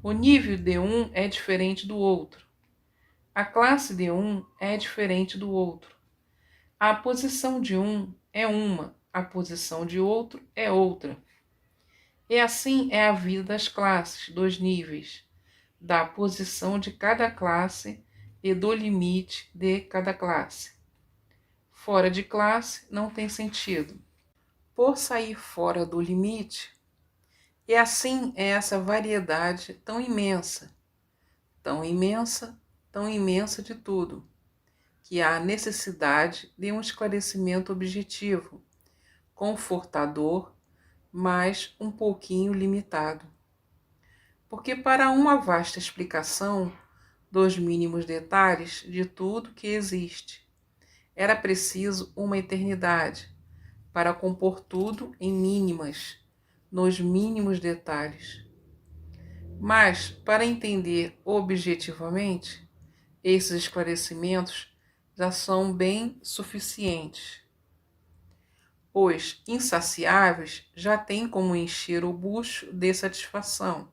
O nível D1 é diferente do outro. A classe D1 é diferente do outro. A posição de um é uma, a posição de outro é outra. E assim é a vida das classes, dos níveis, da posição de cada classe e do limite de cada classe. Fora de classe não tem sentido. Por sair fora do limite, e assim é essa variedade tão imensa, tão imensa, tão imensa de tudo, que há necessidade de um esclarecimento objetivo, confortador, mas um pouquinho limitado. Porque para uma vasta explicação dos mínimos detalhes de tudo que existe, era preciso uma eternidade para compor tudo em mínimas, nos mínimos detalhes. Mas, para entender objetivamente, esses esclarecimentos já são bem suficientes. Os insaciáveis já têm como encher o bucho de satisfação.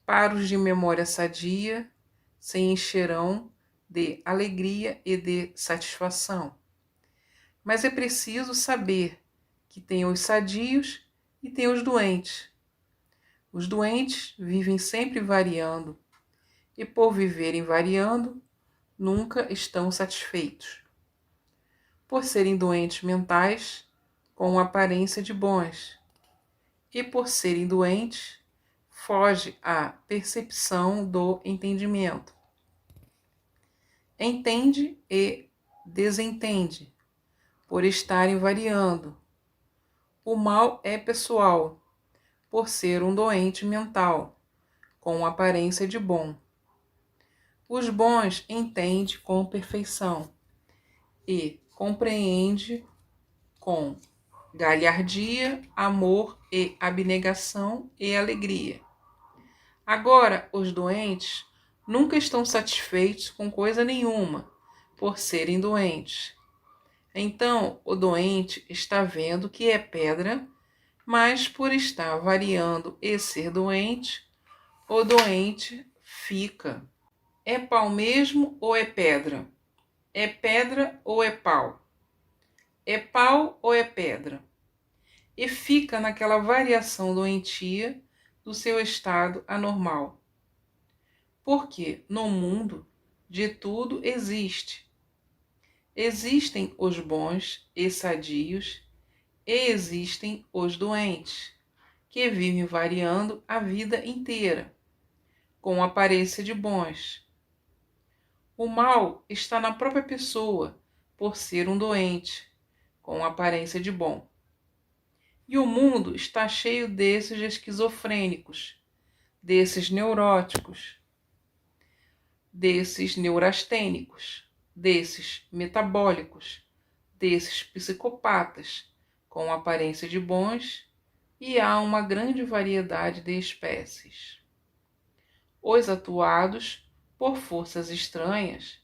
Para os de memória sadia, se encherão de alegria e de satisfação. Mas é preciso saber que tem os sadios e tem os doentes. Os doentes vivem sempre variando, e por viverem variando, nunca estão satisfeitos. Por serem doentes mentais, com aparência de bons, e por serem doentes, foge à percepção do entendimento. Entende e desentende, por estarem variando. O mal é pessoal, por ser um doente mental, com aparência de bom. Os bons entende com perfeição e compreende com galhardia, amor e abnegação e alegria. Agora, os doentes nunca estão satisfeitos com coisa nenhuma, por serem doentes. Então, o doente está vendo que é pedra, mas por estar variando e ser doente, o doente fica. É pau mesmo ou é pedra? É pedra ou é pau? É pau ou é pedra? E fica naquela variação doentia do seu estado anormal. Porque no mundo de tudo existe. Existem os bons e sadios e existem os doentes, que vivem variando a vida inteira, com aparência de bons. O mal está na própria pessoa, por ser um doente, com aparência de bom. E o mundo está cheio desses esquizofrênicos, desses neuróticos, desses neurastênicos, desses metabólicos, desses psicopatas, com aparência de bons, e há uma grande variedade de espécies. Os atuados por forças estranhas,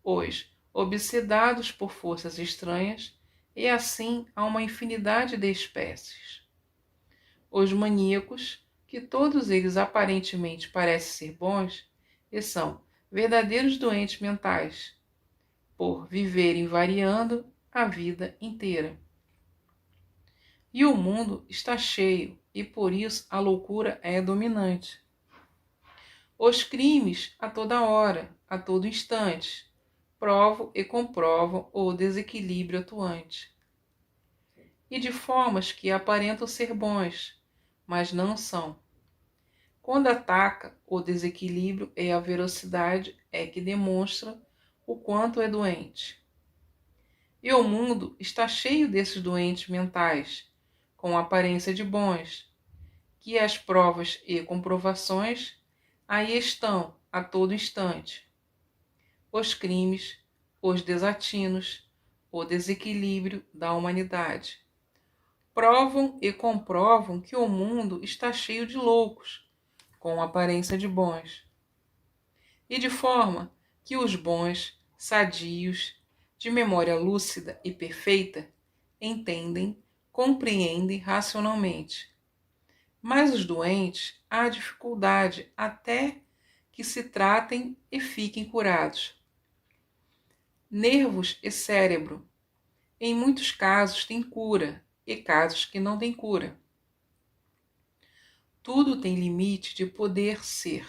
os obsedados por forças estranhas, e assim há uma infinidade de espécies. Os maníacos, que todos eles aparentemente parecem ser bons, e são verdadeiros doentes mentais, por viverem variando a vida inteira. E o mundo está cheio, e por isso a loucura é dominante. Os crimes a toda hora, a todo instante, provam e comprovam o desequilíbrio atuante, e de formas que aparentam ser bons, mas não são. Quando ataca o desequilíbrio e a velocidade é que demonstra o quanto é doente. E o mundo está cheio desses doentes mentais, com aparência de bons, que as provas e comprovações aí estão a todo instante. Os crimes, os desatinos, o desequilíbrio da humanidade. Provam e comprovam que o mundo está cheio de loucos, com aparência de bons. E de forma que os bons, sadios, de memória lúcida e perfeita, entendem, compreendem racionalmente. Mas os doentes há dificuldade até que se tratem e fiquem curados. Nervos e cérebro, em muitos casos, têm cura e casos que não têm cura. Tudo tem limite de poder ser,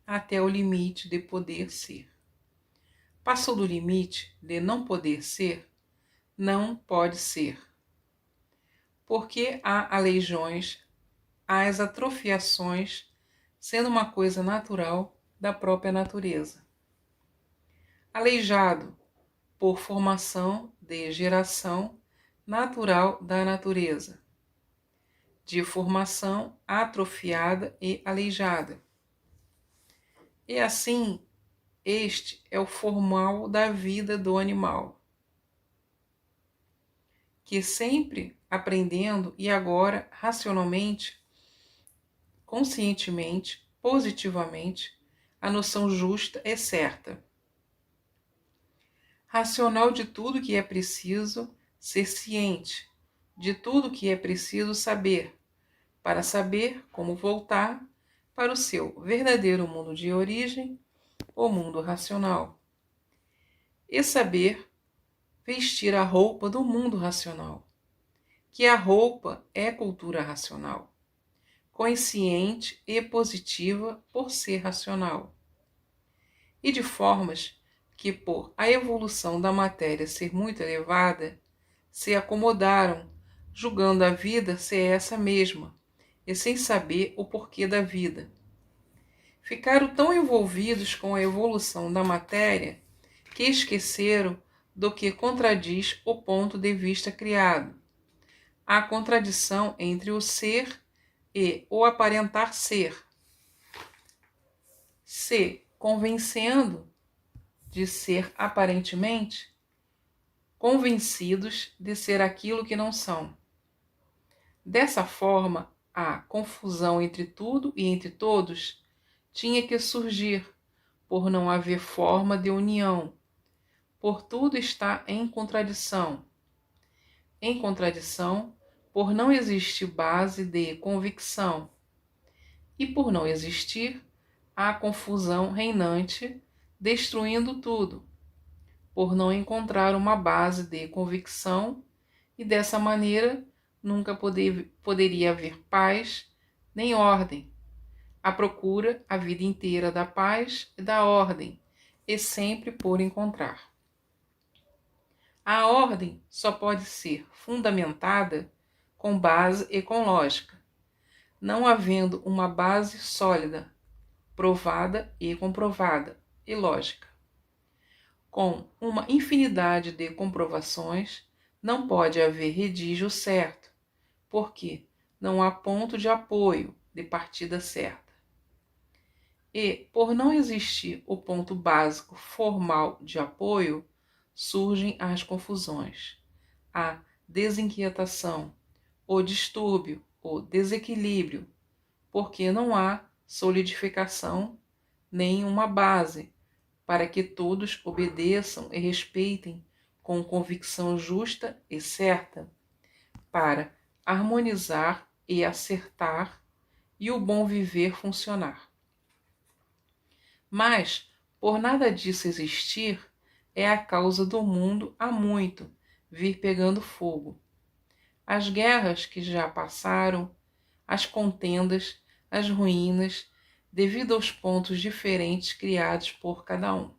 até o limite de poder ser. Passou do limite de não poder ser, não pode ser. Porque há aleijões, há as atrofiações, sendo uma coisa natural da própria natureza. Aleijado, por formação de geração natural da natureza, de formação atrofiada e aleijada. E assim, este é o formal da vida do animal, que sempre aprendendo e agora racionalmente, conscientemente, positivamente, a noção justa é certa. Racional de tudo que é preciso ser ciente, de tudo que é preciso saber, para saber como voltar para o seu verdadeiro mundo de origem, o mundo racional. E saber vestir a roupa do mundo racional, que a roupa é cultura racional, consciente e positiva por ser racional, e de formas que, por a evolução da matéria ser muito elevada, se acomodaram, julgando a vida ser essa mesma, e sem saber o porquê da vida. Ficaram tão envolvidos com a evolução da matéria que esqueceram do que contradiz o ponto de vista criado. A contradição entre o ser e o aparentar ser. Se convencendo de ser aparentemente, convencidos de ser aquilo que não são. Dessa forma, a confusão entre tudo e entre todos tinha que surgir, por não haver forma de união, por tudo está em contradição. Em contradição, por não existir base de convicção, e por não existir, a confusão reinante, destruindo tudo, por não encontrar uma base de convicção, e dessa maneira nunca poderia haver paz nem ordem. A procura a vida inteira da paz e da ordem, e sempre por encontrar. A ordem só pode ser fundamentada com base e com lógica, não havendo uma base sólida, provada e comprovada, e lógica. Com uma infinidade de comprovações, não pode haver redígio certo, porque não há ponto de apoio de partida certa. E, por não existir o ponto básico formal de apoio, surgem as confusões, a desinquietação, o distúrbio, o desequilíbrio, porque não há solidificação nem uma base para que todos obedeçam e respeitem com convicção justa e certa, para harmonizar e acertar e o bom viver funcionar. Mas, por nada disso existir, é a causa do mundo há muito vir pegando fogo. As guerras que já passaram, as contendas, as ruínas, devido aos pontos diferentes criados por cada um.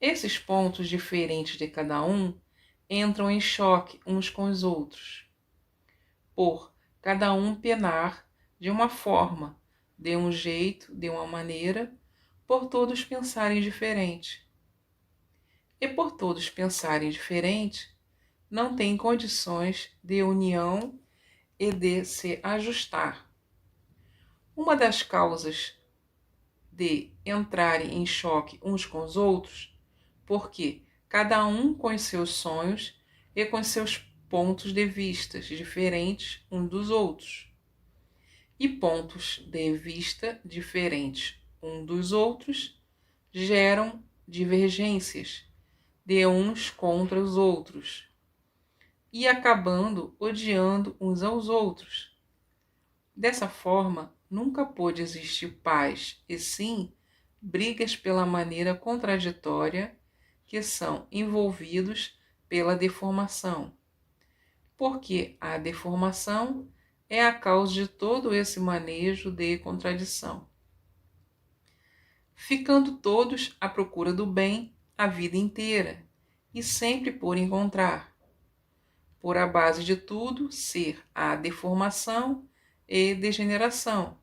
Esses pontos diferentes de cada um entram em choque uns com os outros, por cada um penar de uma forma, de um jeito, de uma maneira, por todos pensarem diferente. E por todos pensarem diferente, não têm condições de união e de se ajustar. Uma das causas de entrarem em choque uns com os outros, porque cada um com os seus sonhos e com seus pontos de vista diferentes uns dos outros. E pontos de vista diferentes uns dos outros geram divergências de uns contra os outros e acabando odiando uns aos outros. Dessa forma, nunca pôde existir paz, e sim brigas pela maneira contraditória que são envolvidos pela deformação, porque a deformação é a causa de todo esse manejo de contradição, ficando todos à procura do bem a vida inteira e sempre por encontrar, por a base de tudo ser a deformação e degeneração,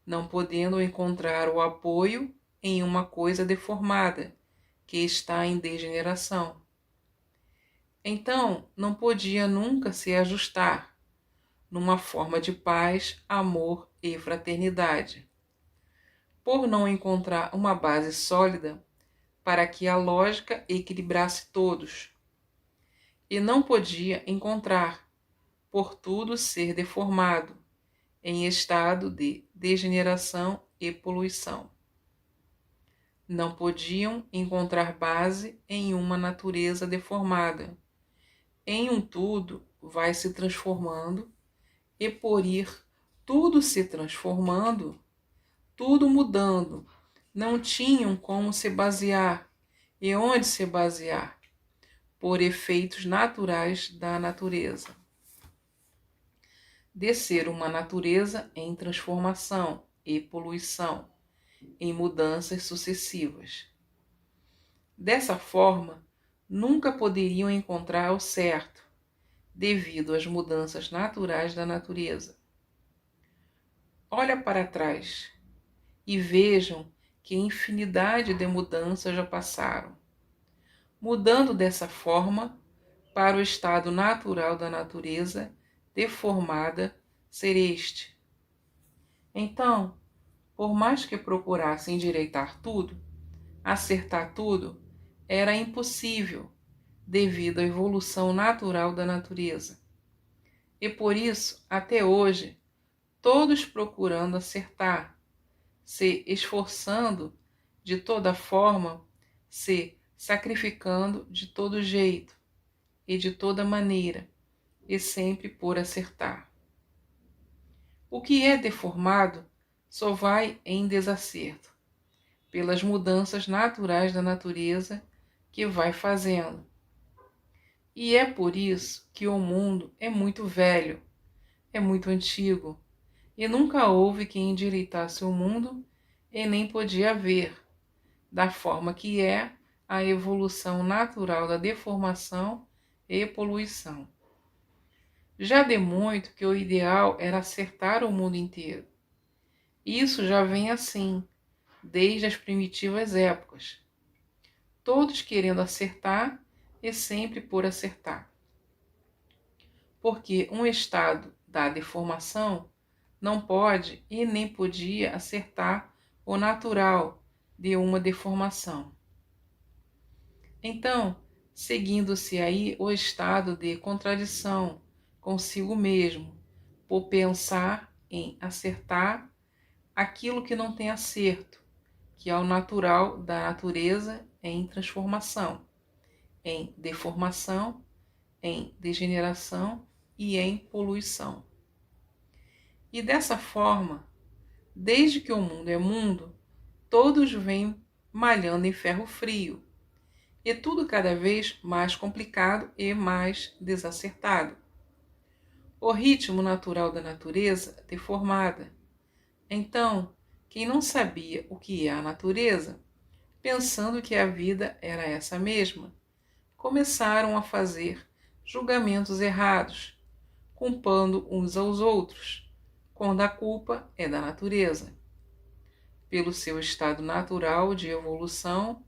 não podendo encontrar o apoio em uma coisa deformada, que está em degeneração. Então, não podia nunca se ajustar numa forma de paz, amor e fraternidade, por não encontrar uma base sólida para que a lógica equilibrasse todos, e não podia encontrar, por tudo ser deformado, em estado de degeneração e poluição. Não podiam encontrar base em uma natureza deformada. Em um tudo vai se transformando, e por ir tudo se transformando, tudo mudando, não tinham como se basear e onde se basear, por efeitos naturais da natureza. De ser uma natureza em transformação e poluição, em mudanças sucessivas. Dessa forma, nunca poderiam encontrar o certo, devido às mudanças naturais da natureza. Olha para trás e vejam que infinidade de mudanças já passaram, mudando dessa forma para o estado natural da natureza deformada ser este. Então, por mais que procurassem endireitar tudo, acertar tudo, era impossível devido à evolução natural da natureza. E por isso, até hoje, todos procurando acertar, se esforçando de toda forma, se sacrificando de todo jeito e de toda maneira, e sempre por acertar. O que é deformado só vai em desacerto, pelas mudanças naturais da natureza que vai fazendo. E é por isso que o mundo é muito velho, é muito antigo, e nunca houve quem endireitasse o mundo e nem podia haver, da forma que é a evolução natural da deformação e poluição. Já de muito que o ideal era acertar o mundo inteiro. Isso já vem assim, desde as primitivas épocas. Todos querendo acertar e sempre por acertar. Porque um estado da deformação não pode e nem podia acertar o natural de uma deformação. Então, seguindo-se aí o estado de contradição consigo mesmo, por pensar em acertar aquilo que não tem acerto, que é o natural da natureza em transformação, em deformação, em degeneração e em poluição. E dessa forma, desde que o mundo é mundo, todos vêm malhando em ferro frio, e tudo cada vez mais complicado e mais desacertado. O ritmo natural da natureza deformada, Então, quem não sabia o que é a natureza, pensando que a vida era essa mesma, começaram a fazer julgamentos errados, culpando uns aos outros, quando a culpa é da natureza, pelo seu estado natural de evolução,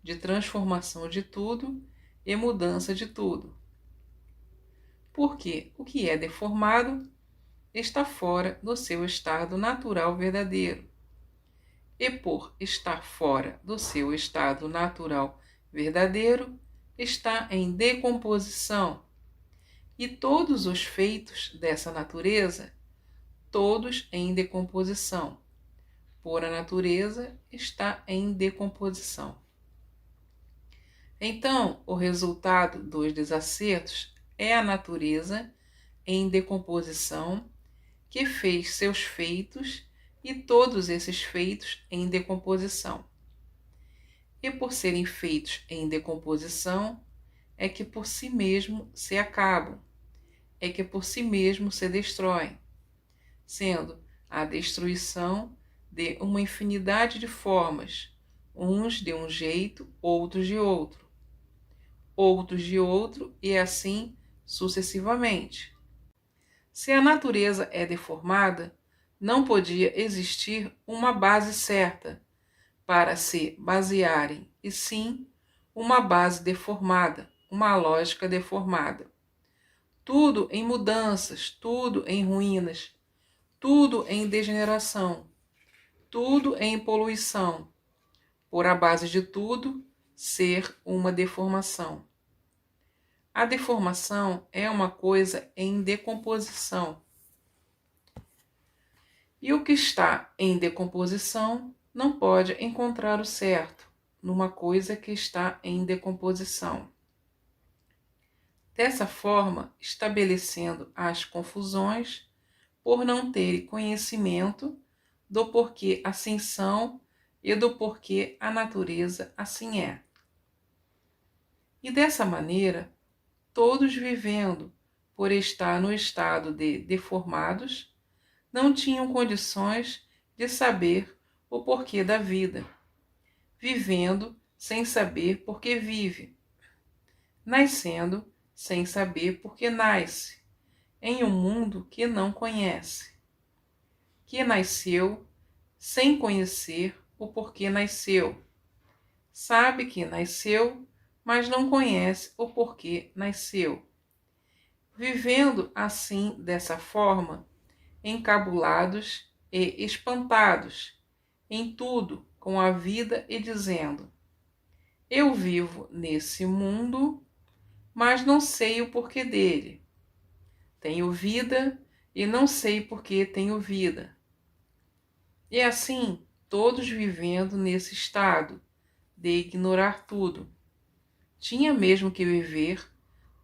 de transformação de tudo e mudança de tudo. Porque o que é deformado está fora do seu estado natural verdadeiro. E por estar fora do seu estado natural verdadeiro, está em decomposição. E todos os feitos dessa natureza, todos em decomposição. Por a natureza está em decomposição. Então, o resultado dos desacertos é a natureza em decomposição que fez seus feitos e todos esses feitos em decomposição. E por serem feitos em decomposição, é que por si mesmo se acabam, é que por si mesmo se destroem, sendo a destruição de uma infinidade de formas, uns de um jeito, outros de outro, e assim sucessivamente. Se a natureza é deformada, não podia existir uma base certa para se basearem, e sim uma base deformada, uma lógica deformada. Tudo em mudanças, tudo em ruínas, tudo em degeneração, tudo em poluição, por a base de tudo ser uma deformação. A deformação é uma coisa em decomposição. E o que está em decomposição não pode encontrar o certo numa coisa que está em decomposição. Dessa forma, estabelecendo as confusões por não terem conhecimento do porquê assim são e do porquê a natureza assim é. E dessa maneira, todos vivendo por estar no estado de deformados, não tinham condições de saber o porquê da vida, vivendo sem saber por que vive, nascendo sem saber por que nasce, em um mundo que não conhece, que nasceu sem conhecer o porquê nasceu, sabe que nasceu, mas não conhece o porquê nasceu. Vivendo assim, dessa forma, encabulados e espantados em tudo com a vida e dizendo: eu vivo nesse mundo, mas não sei o porquê dele. Tenho vida e não sei porquê tenho vida. E assim, todos vivendo nesse estado de ignorar tudo. Tinha mesmo que viver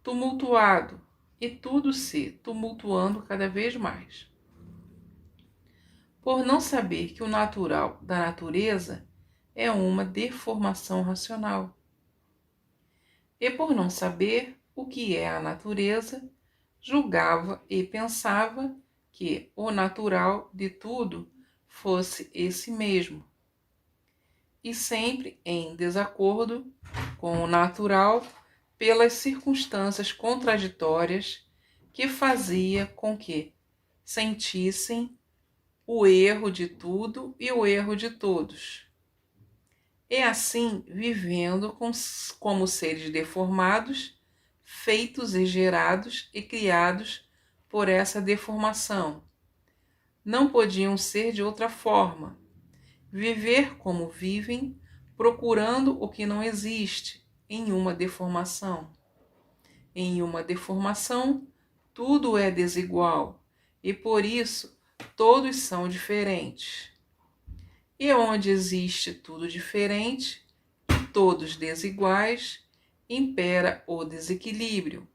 tumultuado e tudo se tumultuando cada vez mais. Por não saber que o natural da natureza é uma deformação racional. E por não saber o que é a natureza, julgava e pensava que o natural de tudo fosse esse mesmo, e sempre em desacordo com o natural pelas circunstâncias contraditórias que fazia com que sentissem o erro de tudo e o erro de todos. E assim, vivendo como seres deformados, feitos e gerados e criados por essa deformação. Não podiam ser de outra forma. Viver como vivem, procurando o que não existe, em uma deformação. Em uma deformação, tudo é desigual, e por isso todos são diferentes. E onde existe tudo diferente e todos desiguais, impera o desequilíbrio,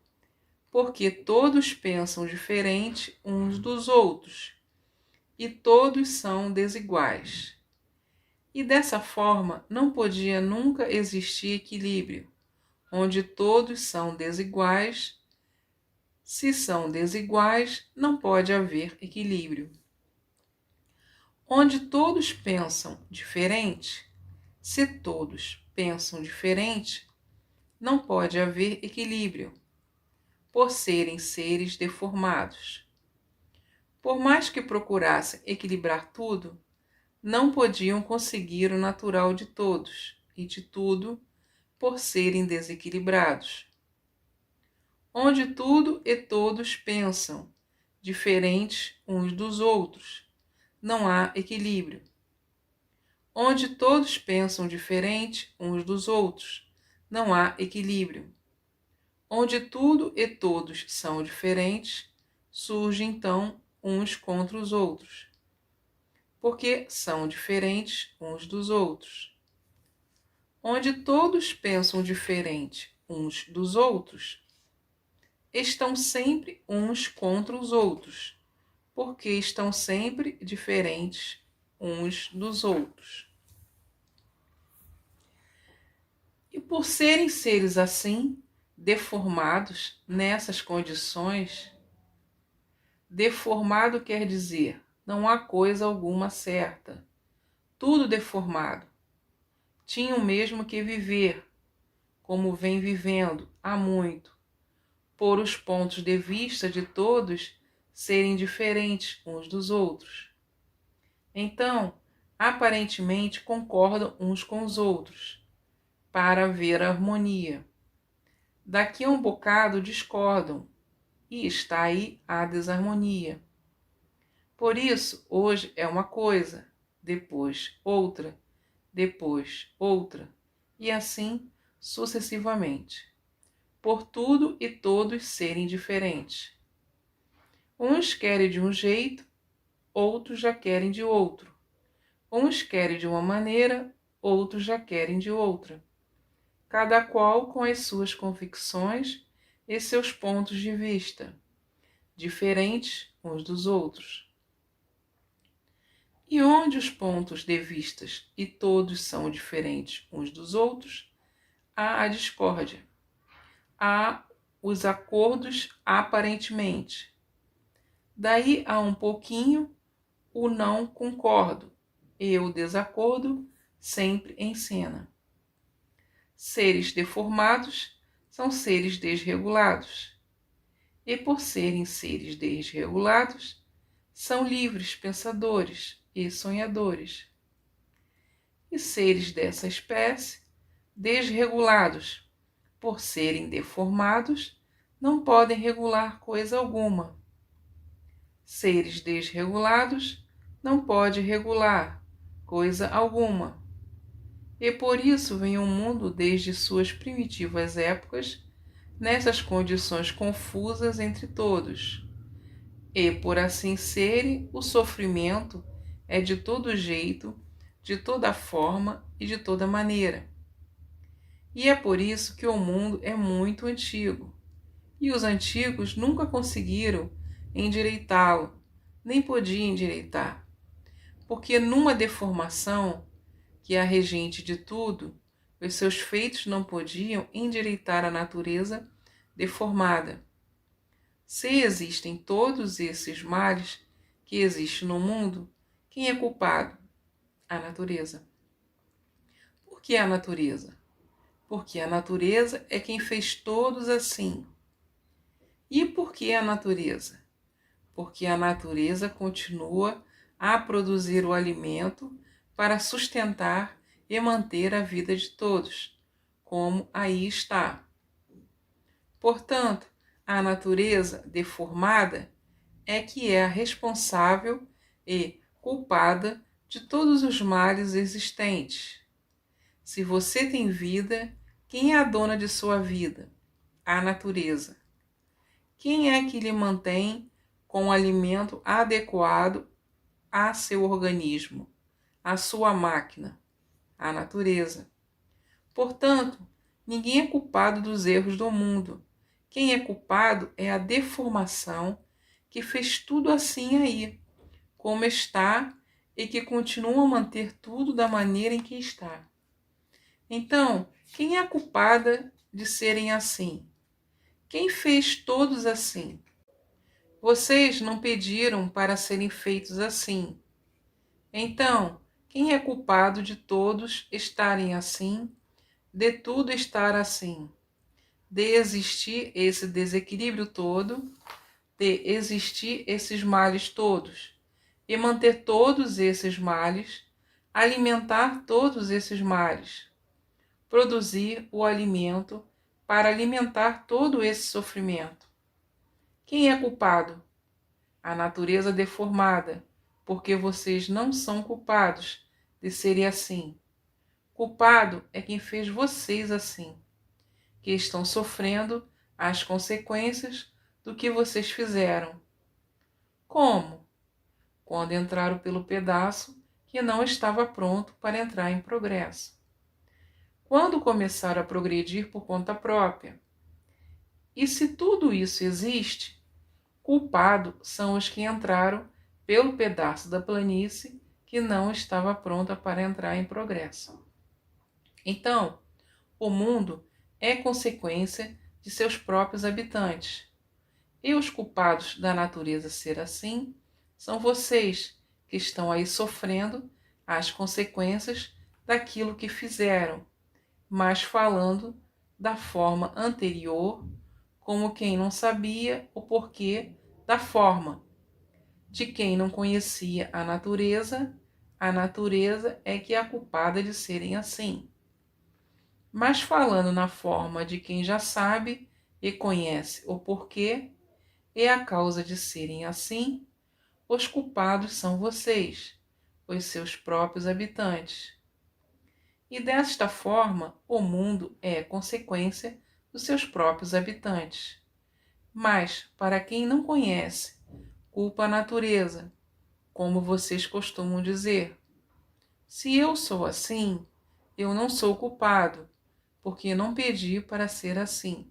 porque todos pensam diferente uns dos outros, e todos são desiguais. E dessa forma não podia nunca existir equilíbrio, onde todos são desiguais. Se são desiguais, não pode haver equilíbrio. Onde todos pensam diferente, se todos pensam diferente, não pode haver equilíbrio, por serem seres deformados. Por mais que procurassem equilibrar tudo, não podiam conseguir o natural de todos e de tudo, por serem desequilibrados. Onde tudo e todos pensam diferentes uns dos outros, não há equilíbrio. Onde todos pensam diferente uns dos outros, não há equilíbrio. Onde tudo e todos são diferentes, surge então uns contra os outros, porque são diferentes uns dos outros. Onde todos pensam diferente uns dos outros, estão sempre uns contra os outros, porque estão sempre diferentes uns dos outros. E por serem seres assim, deformados nessas condições, deformado quer dizer, não há coisa alguma certa, tudo deformado. Tinham mesmo que viver, como vem vivendo há muito, por os pontos de vista de todos serem diferentes uns dos outros. Então, aparentemente concordam uns com os outros, para haver harmonia. Daqui a um bocado discordam, e está aí a desarmonia. Por isso, hoje é uma coisa, depois outra, e assim sucessivamente. Por tudo e todos serem diferentes. Uns querem de um jeito, outros já querem de outro. Uns querem de uma maneira, outros já querem de outra. Cada qual com as suas convicções e seus pontos de vista, diferentes uns dos outros. E onde os pontos de vistas e todos são diferentes uns dos outros, há a discórdia. Há os acordos aparentemente. Daí a um pouquinho o não concordo e o desacordo sempre em cena. Seres deformados são seres desregulados. E por serem seres desregulados, são livres pensadores e sonhadores. E seres dessa espécie, desregulados, por serem deformados, não podem regular coisa alguma. Seres desregulados não podem regular coisa alguma. E por isso vem o mundo desde suas primitivas épocas, nessas condições confusas entre todos. E por assim serem, o sofrimento é de todo jeito, de toda forma e de toda maneira. E é por isso que o mundo é muito antigo. E os antigos nunca conseguiram endireitá-lo, nem podiam endireitar. Porque numa deformação, que é a regente de tudo, os seus feitos não podiam endireitar a natureza deformada. Se existem todos esses males que existem no mundo, quem é culpado? A natureza. Por que a natureza? Porque a natureza é quem fez todos assim. E por que a natureza? Porque a natureza continua a produzir o alimento para sustentar e manter a vida de todos, como aí está. Portanto, a natureza deformada é que é a responsável e culpada de todos os males existentes. Se você tem vida, quem é a dona de sua vida? A natureza. Quem é que lhe mantém com o alimento adequado a seu organismo, a sua máquina? A natureza. Portanto, ninguém é culpado dos erros do mundo. Quem é culpado é a deformação que fez tudo assim aí, como está, e que continua a manter tudo da maneira em que está. Então, quem é a culpada de serem assim? Quem fez todos assim? Vocês não pediram para serem feitos assim. Então, quem é culpado de todos estarem assim, de tudo estar assim, de existir esse desequilíbrio todo, de existir esses males todos, e manter todos esses males, alimentar todos esses males, produzir o alimento para alimentar todo esse sofrimento? Quem é culpado? A natureza deformada, porque vocês não são culpados de serem assim. Culpado é quem fez vocês assim, que estão sofrendo as consequências do que vocês fizeram. Como? Quando entraram pelo pedaço que não estava pronto para entrar em progresso. Quando começaram a progredir por conta própria. E se tudo isso existe, culpados são os que entraram pelo pedaço da planície que não estava pronta para entrar em progresso. Então, o mundo é consequência de seus próprios habitantes. E os culpados da natureza ser assim são vocês, que estão aí sofrendo as consequências daquilo que fizeram, mas falando da forma anterior, como quem não sabia o porquê da forma. De quem não conhecia a natureza é que é a culpada de serem assim. Mas falando na forma de quem já sabe e conhece o porquê e a causa de serem assim, os culpados são vocês, os seus próprios habitantes. E desta forma, o mundo é consequência dos seus próprios habitantes. Mas, para quem não conhece, culpa a natureza, como vocês costumam dizer. Se eu sou assim, eu não sou culpado, porque não pedi para ser assim.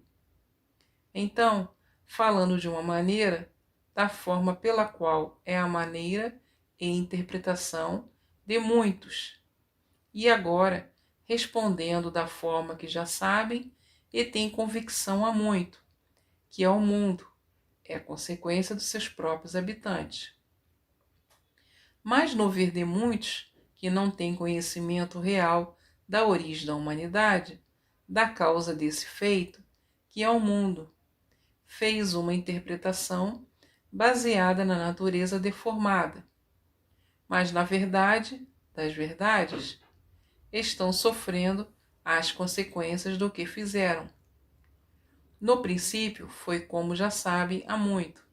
Então, falando de uma maneira, da forma pela qual é a maneira e interpretação de muitos. E agora, respondendo da forma que já sabem e têm convicção há muito, que é o mundo, é a consequência dos seus próprios habitantes. Mas no ver de muitos que não têm conhecimento real da origem da humanidade, da causa desse feito, que é o mundo, fez uma interpretação baseada na natureza deformada. Mas na verdade das verdades, estão sofrendo as consequências do que fizeram. No princípio foi como já sabem há muito,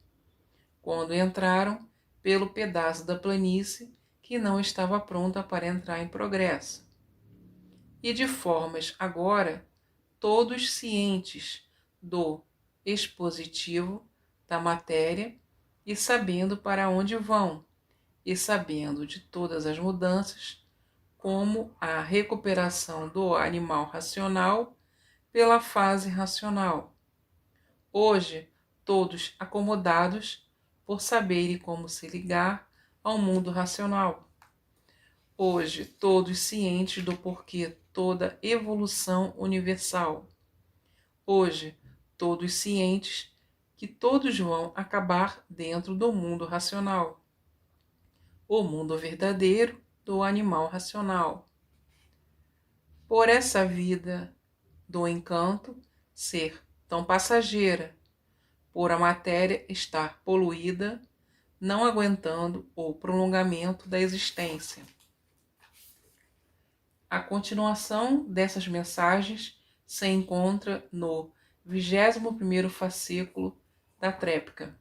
quando entraram pelo pedaço da planície que não estava pronta para entrar em progresso. E de formas agora todos cientes do expositivo da matéria e sabendo para onde vão, e sabendo de todas as mudanças, como a recuperação do animal racional pela fase racional. Hoje, todos acomodados por saberem como se ligar ao mundo racional. Hoje, todos cientes do porquê toda evolução universal. Hoje, todos cientes que todos vão acabar dentro do mundo racional, o mundo verdadeiro do animal racional. Por essa vida do encanto ser tão passageira, por a matéria estar poluída, não aguentando o prolongamento da existência. A continuação dessas mensagens se encontra no 21º fascículo da Trépica.